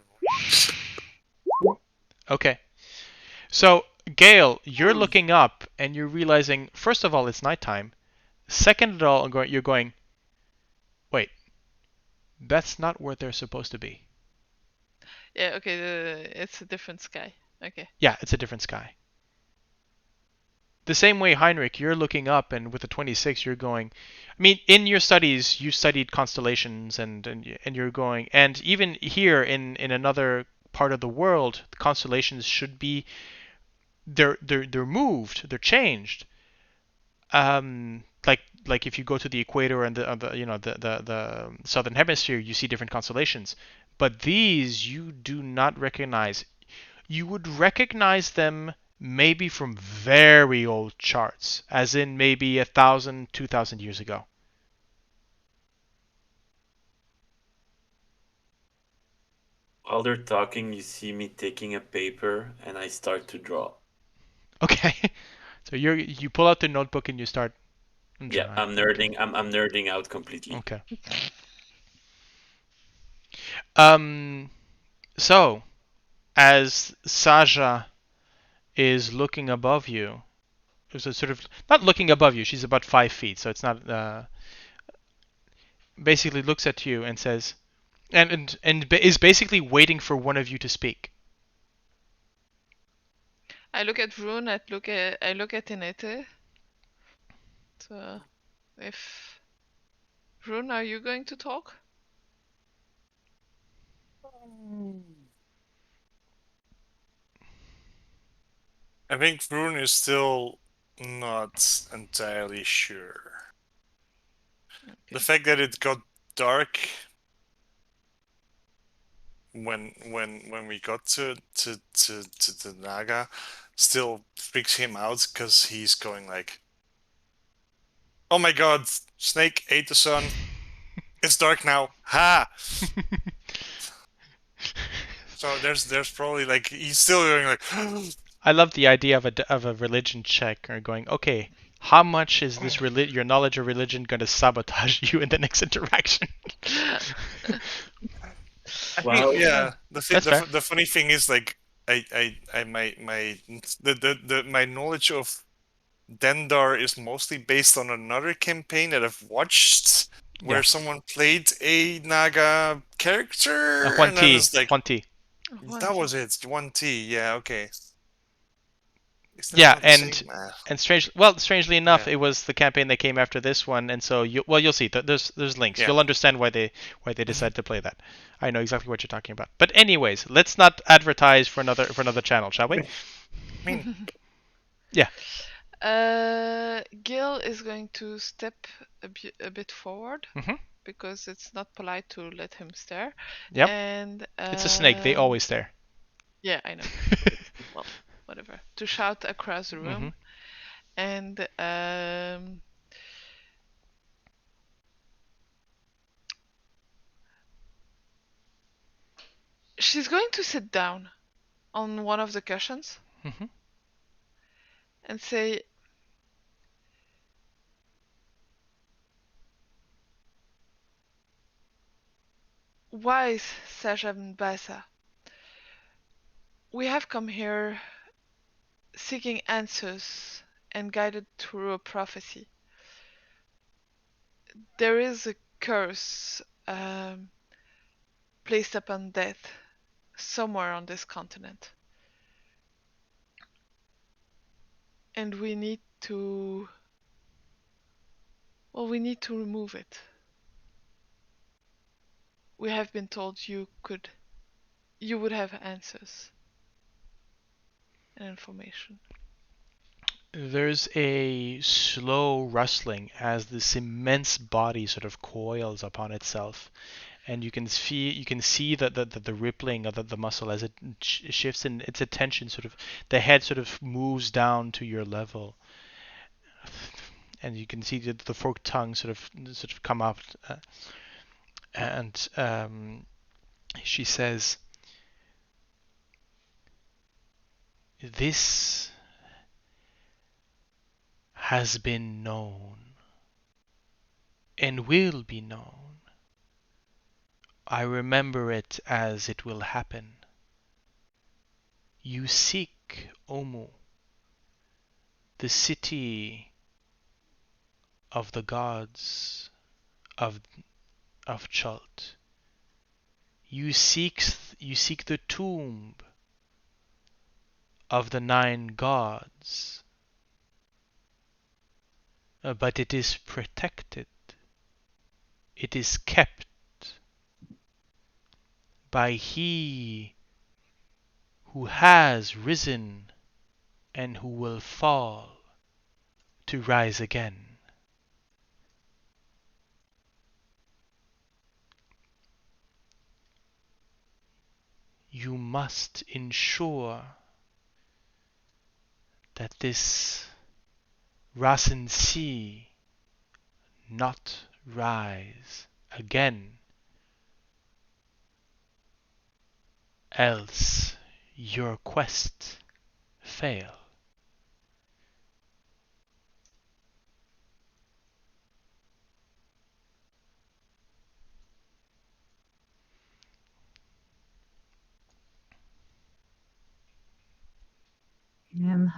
Okay. So, Gale, you're looking up and you're realizing, first of all, it's nighttime. Second of all, you're going, wait, that's not where they're supposed to be. Yeah, okay, it's a different sky. Okay. Yeah, it's a different sky. The same way, Heinrich, you're looking up and with the 26, you're going, I mean, in your studies, you studied constellations and you're going, and even here in another part of the world, the constellations should be, they're moved, they're changed. Like if you go to the equator and the southern hemisphere, you see different constellations. But these you do not recognize. You would recognize them maybe from very old charts, as in maybe 1,000, 2,000 years ago. While they're talking, you see me taking a paper and I start to draw. Okay, so you pull out the notebook and you start. Yeah, I'm nerding. I'm nerding out completely. Okay. So, as Saja is looking above you, so sort of not looking above you, she's about 5 feet, so it's not. Basically looks at you and says, and is basically waiting for one of you to speak. I look at Vroon. I look at Inete. So, if Vroon, are you going to talk? I think Vroon is still not entirely sure. The Okay. fact that it got dark when we got to the Naga still freaks him out because he's going like, "Oh my God, Snake ate the sun. It's dark now. Ha!" So there's probably like he's still going like, I love the idea of a religion check, or going, okay, how much is this your knowledge of religion going to sabotage you in the next interaction? I mean, Well, yeah. That's fair. The funny thing is like I my knowledge of Dendar is mostly based on another campaign that I've watched where Yeah. someone played a Naga character, Huan and then Ti. it's like Huan Ti. that was it. 1T. Yeah. Okay. Is that Yeah, not the same? and strangely enough, Yeah. it was the campaign that came after this one, and so you'll see. There's links. Yeah. You'll understand why they decided to play that. I know exactly what you're talking about. But anyways, let's not advertise for another channel, shall we? I mean, Yeah. Gale is going to step a bit forward Mhm. because it's not polite to let him stare. Yep. And It's a snake. They always stare. yeah, I know. Well, whatever. To shout across the room, and she's going to sit down on one of the cushions Mhm. and say, "Wise Sajan Basa, we have come here seeking answers and guided through a prophecy. There is a curse placed upon death somewhere on this continent. And we need to... well, we need to remove it. We have been told you would have answers and information." There's a slow rustling as this immense body sort of coils upon itself, and you can see the rippling of the muscle as it shifts in its attention. Sort of the head sort of moves down to your level, and you can see the forked tongue sort of come up, and she says, "This has been known and will be known. I remember it as it will happen. You seek Omu, the city of the gods of Chult. You seek the tomb of the 9 gods, but it is protected. It is kept by he who has risen and who will fall to rise again. You must ensure that this Rasen not rise again, else your quest fail."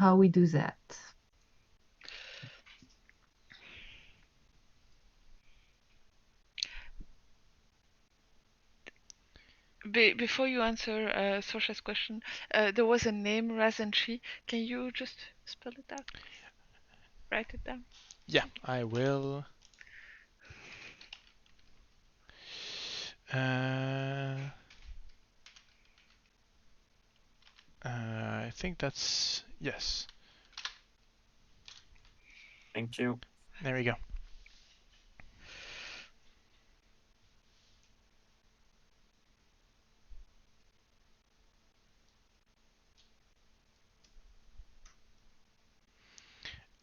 how we do that. Before you answer Sorsha's question, there was a name, Razanchi. Can you just spell it out, please? Write it down. Yeah, I will. I think that's yes. Thank you. There we go.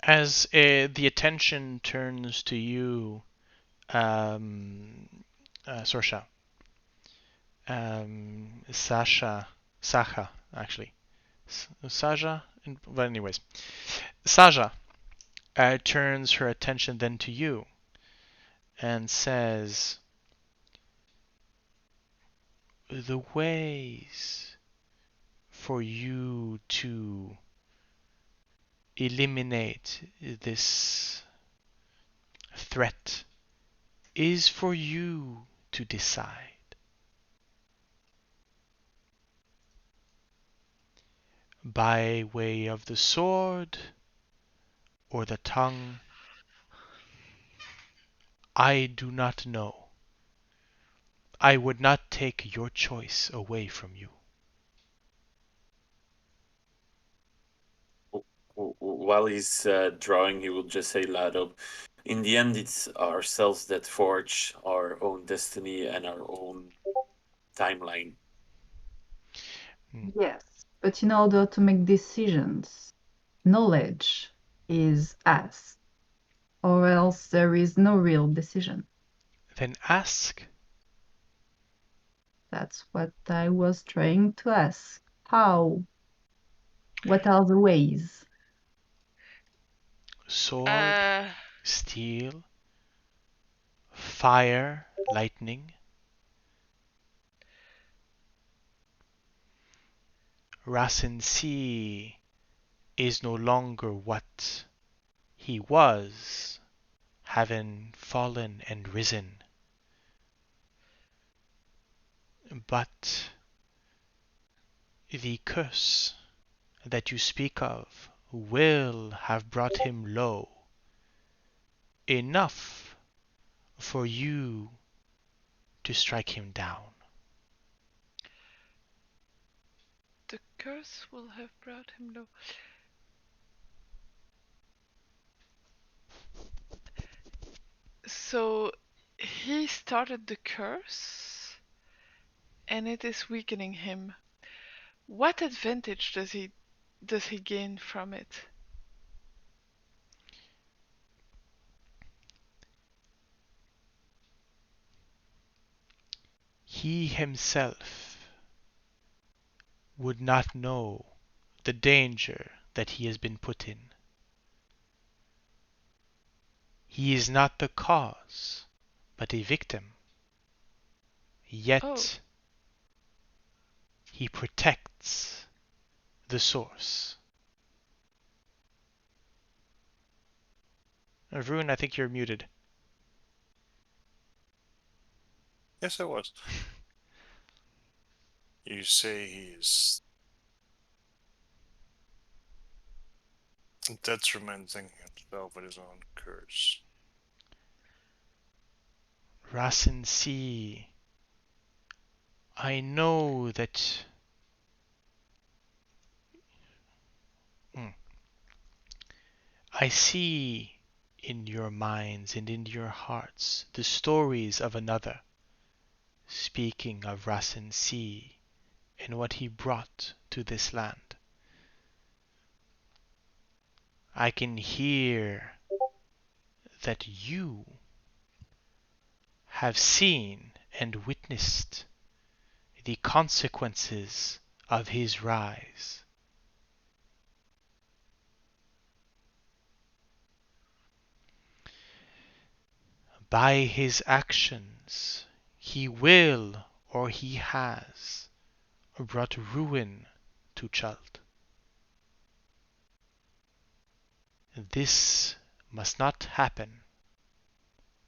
As the attention turns to you, Sorsha, Sacha, actually, Saja. But anyways, Saja turns her attention then to you and says, "The ways for you to eliminate this threat is for you to decide. By way of the sword or the tongue, I do not know. I would not take your choice away from you." While he's drawing, he will just say loud up, in the end, it's ourselves that forge our own destiny and our own timeline. Yes, but in order to make decisions, knowledge is asked, or else there is no real decision. Then ask. That's what I was trying to ask. How? What are the ways? Sword, steel, fire, lightning. Rasensi is no longer what he was, having fallen and risen. But the curse that you speak of will have brought him low, enough for you to strike him down. The curse will have brought him low. So he started the curse, and it is weakening him. What advantage does he gain from it? He himself would not know the danger that he has been put in. He is not the cause, but a victim. Yet he protects the source. Vroon, I think you're muted. Yes, I was. You say he's detrimenting himself with his own curse. Rasensi, I know that I see in your minds and in your hearts the stories of another, speaking of Rasensi and what he brought to this land. I can hear that you have seen and witnessed the consequences of his rise. By his actions, he will or he has brought ruin to Chult. This must not happen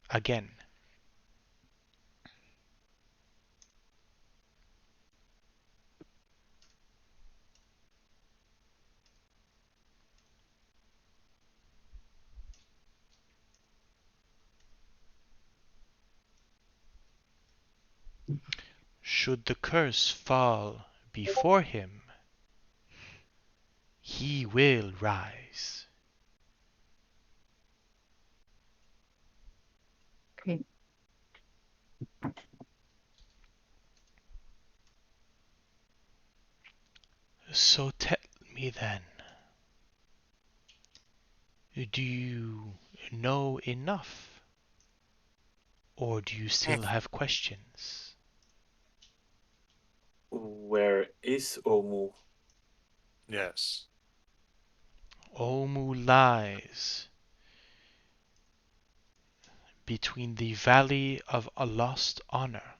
again. Should the curse fall before him, he will rise. Okay. So tell me then, do you know enough? Or do you still have questions? Where is Omu? Yes. Omu lies between the Valley of a Lost Honor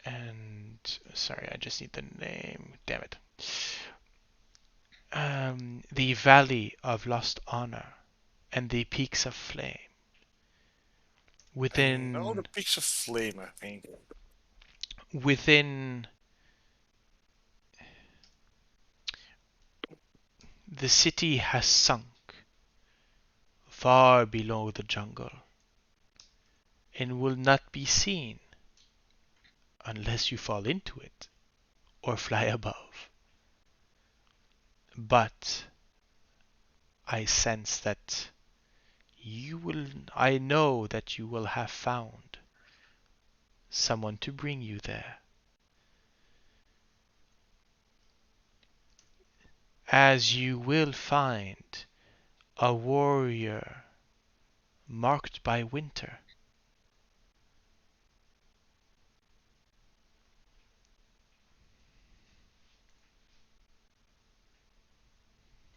and... Sorry, I just need the name. Damn it. The Valley of Lost Honor and the Peaks of Flame. I know the Within Peaks of Flame, I think. within the city has sunk far below the jungle and will not be seen unless you fall into it or fly above. But I sense that I know that you will have found someone to bring you there. As you will find a warrior marked by winter.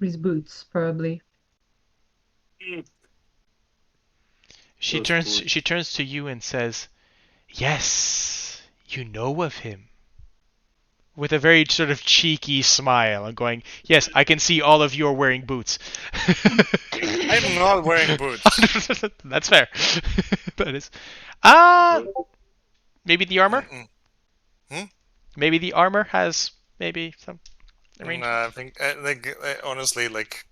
With boots, probably. She Those turns boots. she turns to you and says, "Yes, you know of him." With a very sort of cheeky smile and going, "Yes, I can see all of you are wearing boots." I'm not wearing boots. That's fair. That is. Maybe the armor? Mm-mm. Hmm? Maybe the armor has maybe some arrangement. No, I think honestly, like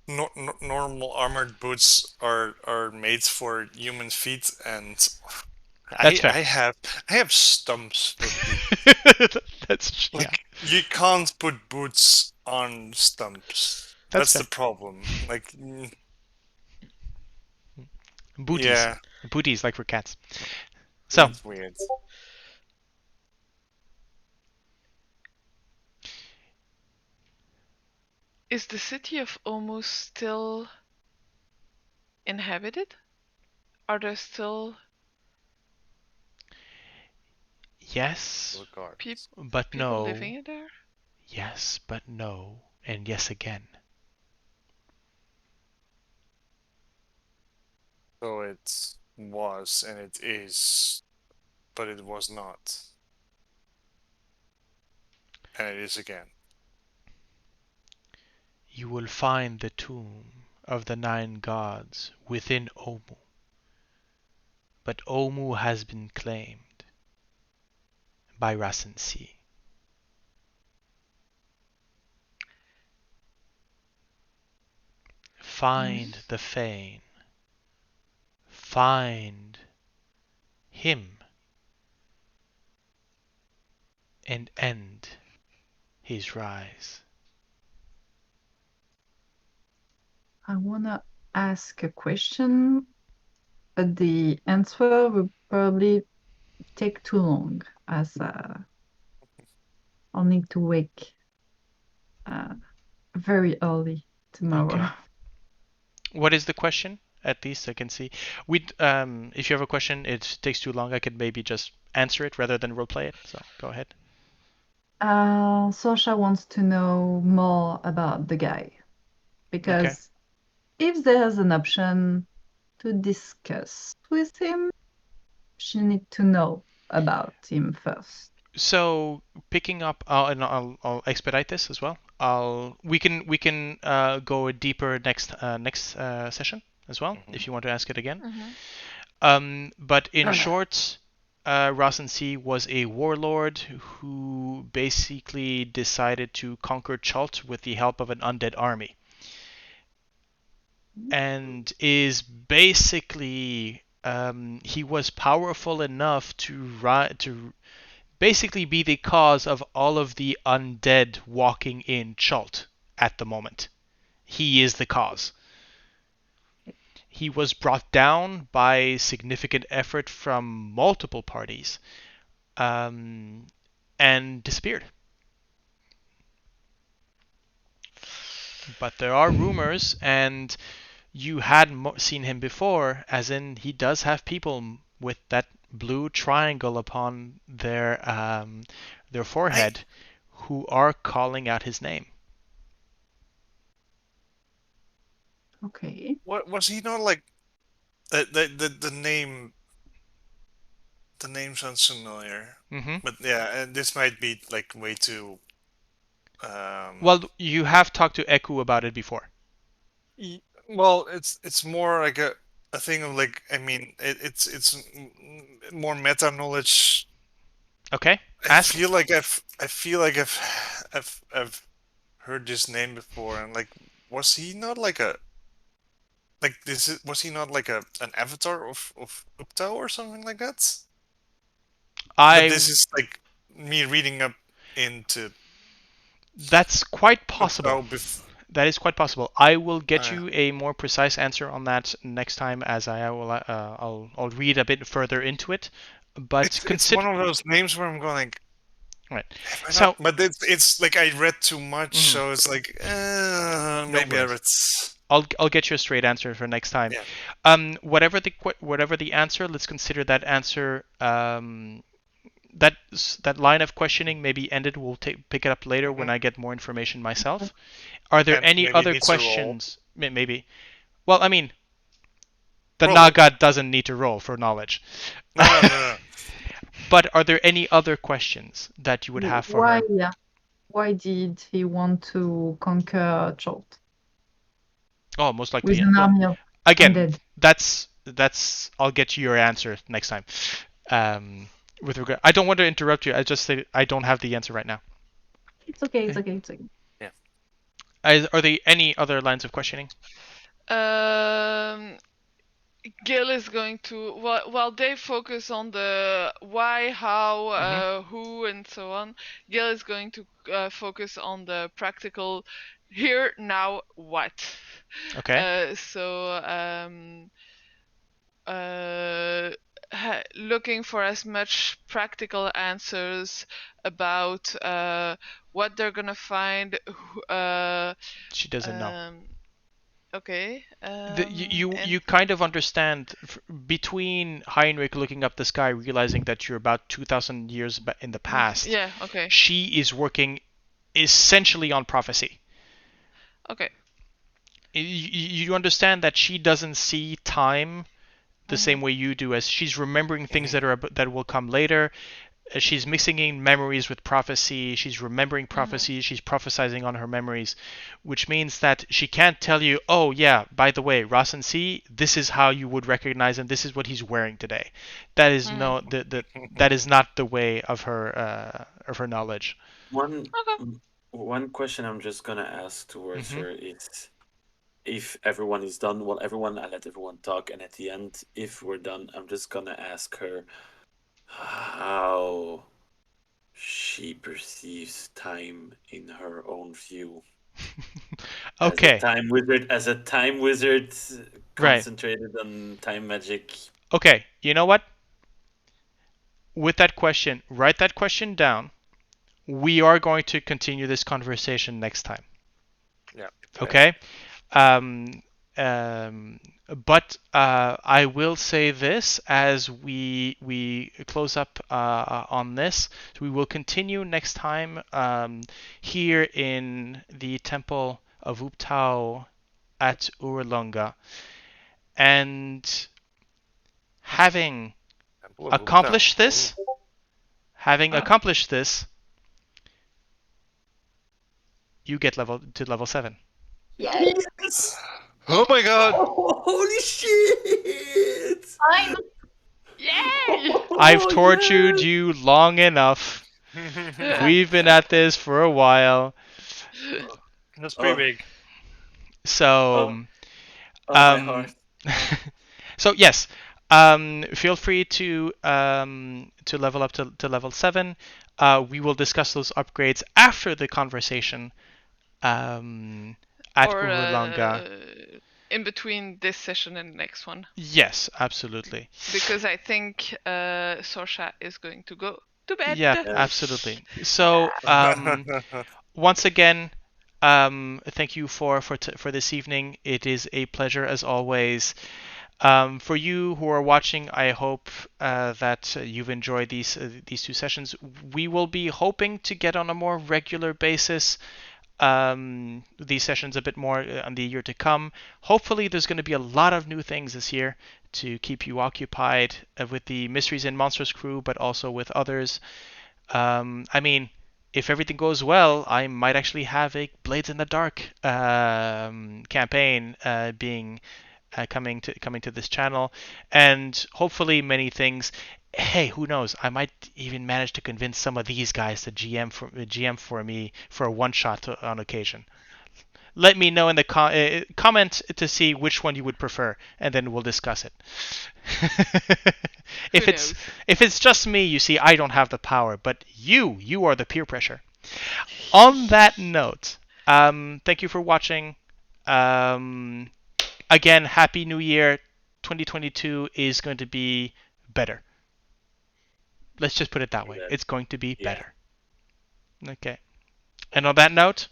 normal armored boots are made for human feet, and That's fair. I have stumps for feet. That's yeah. Like you can't put boots on stumps. That's That's fair. the problem. Like Booties. yeah, Booties like for cats. So, it's weird. Is the city of Omu still inhabited? Are there still yes, peop but people no. living in there? Yes, but no. And yes again. So it was and it is, but it was not, and it is again. You will find the tomb of the 9 gods within Omu. But Omu has been claimed by Rasensi. Find the Fane. Find him and end his rise. I want to ask a question, but the answer will probably take too long, as I'll need to wake very early tomorrow. Okay. What is the question? At least I can see. If you have a question, it takes too long. I could maybe just answer it rather than roleplay it. So go ahead. Sorsha wants to know more about the guy, Okay. because if there's an option to discuss with him, she needs to know about him first. So picking up, and I'll expedite this as well. We can go deeper next session as well if you want to ask it again. But in short, Rasen C was a warlord who basically decided to conquer Chult with the help of an undead army, and is basically he was powerful enough to basically be the cause of all of the undead walking in Chult at the moment. He is the cause. He was brought down by significant effort from multiple parties, and disappeared. But there are rumors, and you had seen him before, as in he does have people with that blue triangle upon their forehead who are calling out his name. Okay. What was he not like? The name. The name sounds familiar, but yeah, and this might be like way too. Well, you have talked to Eku about it before. Well, it's more like a thing of like, I mean, it's more meta knowledge. Okay, I ask. feel like I've heard this name before, and like, was he not like a was he not like an avatar of Uptao or something like that? But this is like me reading up into That's quite possible. Uptao That is quite possible. I will get you a more precise answer on that next time, as I will. I'll read a bit further into it. But it's one of those names where I'm going like, right. So, but it's like I read too much, so it's like maybe I read. I'll get you a straight answer for next time. Yeah. Whatever the answer, let's consider that answer. That line of questioning may be ended. We'll pick it up later when I get more information myself. Are there any other questions? Maybe. Well, I mean, the Naga doesn't need to roll for knowledge. No. But are there any other questions that you would have for her? Yeah. Why did he want to conquer Chult? Oh, most likely. With an army of again, undead. that's. I'll get you your answer next time. With regard, I don't want to interrupt you. I just say I don't have the answer right now. It's okay. Yeah. Are there any other lines of questioning? Gale is going to, while they focus on the why, how, who, and so on, Gale is going to focus on the practical here, now, what. Okay. Looking for as much practical answers about what they're gonna find. She doesn't know. Okay. You kind of understand between Heinrich looking up the sky, realizing that you're about 2,000 years in the past. Yeah. Okay. She is working essentially on prophecy. Okay. You understand that she doesn't see time the same way you do, as she's remembering things that will come later. She's mixing in memories with prophecy. She's remembering prophecy. She's prophesizing on her memories, which means that she can't tell you, oh yeah, by the way, Rasen C, this is how you would recognize him. This is what he's wearing today. That is that is not the way of her knowledge. One question I'm just gonna ask towards her is, if everyone is done, well, I let everyone talk, and at the end, if we're done, I'm just gonna ask her how she perceives time in her own view. Okay. As a time wizard concentrated on time magic. Okay, you know what? With that question, write that question down. We are going to continue this conversation next time. Yeah. Okay. But I will say this as we close up on this. So we will continue next time here in the Temple of Uptao at Orolunga, and having accomplished this, Having accomplished this, you get to level 7. Yes! Oh my god! Oh, holy shit! Yay! I've Oh, tortured yes! you long enough. We've been at this for a while. That's pretty Oh, big. So, my heart. so yes, feel free to level up to level 7. We will discuss those upgrades after the conversation at Or Orolunga. in between this session and the next one. Yes, absolutely. Because I think Sorsha is going to go to bed. Yeah, Yes. absolutely. So, once again, thank you for this evening. It is a pleasure as always. For you who are watching, I hope that you've enjoyed these 2 sessions. We will be hoping to get on a more regular basis these sessions a bit more on the year to come. Hopefully, there's going to be a lot of new things this year to keep you occupied with the Mysteries and Monsters crew, but also with others. I mean, if everything goes well, I might actually have a Blades in the Dark campaign being coming to this channel, and hopefully many things. Hey, who knows? I might even manage to convince some of these guys to GM for me for a one shot on occasion. Let me know in the comment to see which one you would prefer, and then we'll discuss it. Who knows? If it's just me, you see, I don't have the power, but you are the peer pressure. On that note, thank you for watching. Again, Happy New Year. 2022 is going to be better. Let's just put it that way. It's going to be better. Okay. And on that note,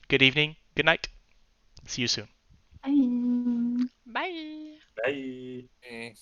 good evening, good night. See you soon. Bye. Bye. Bye. Mm.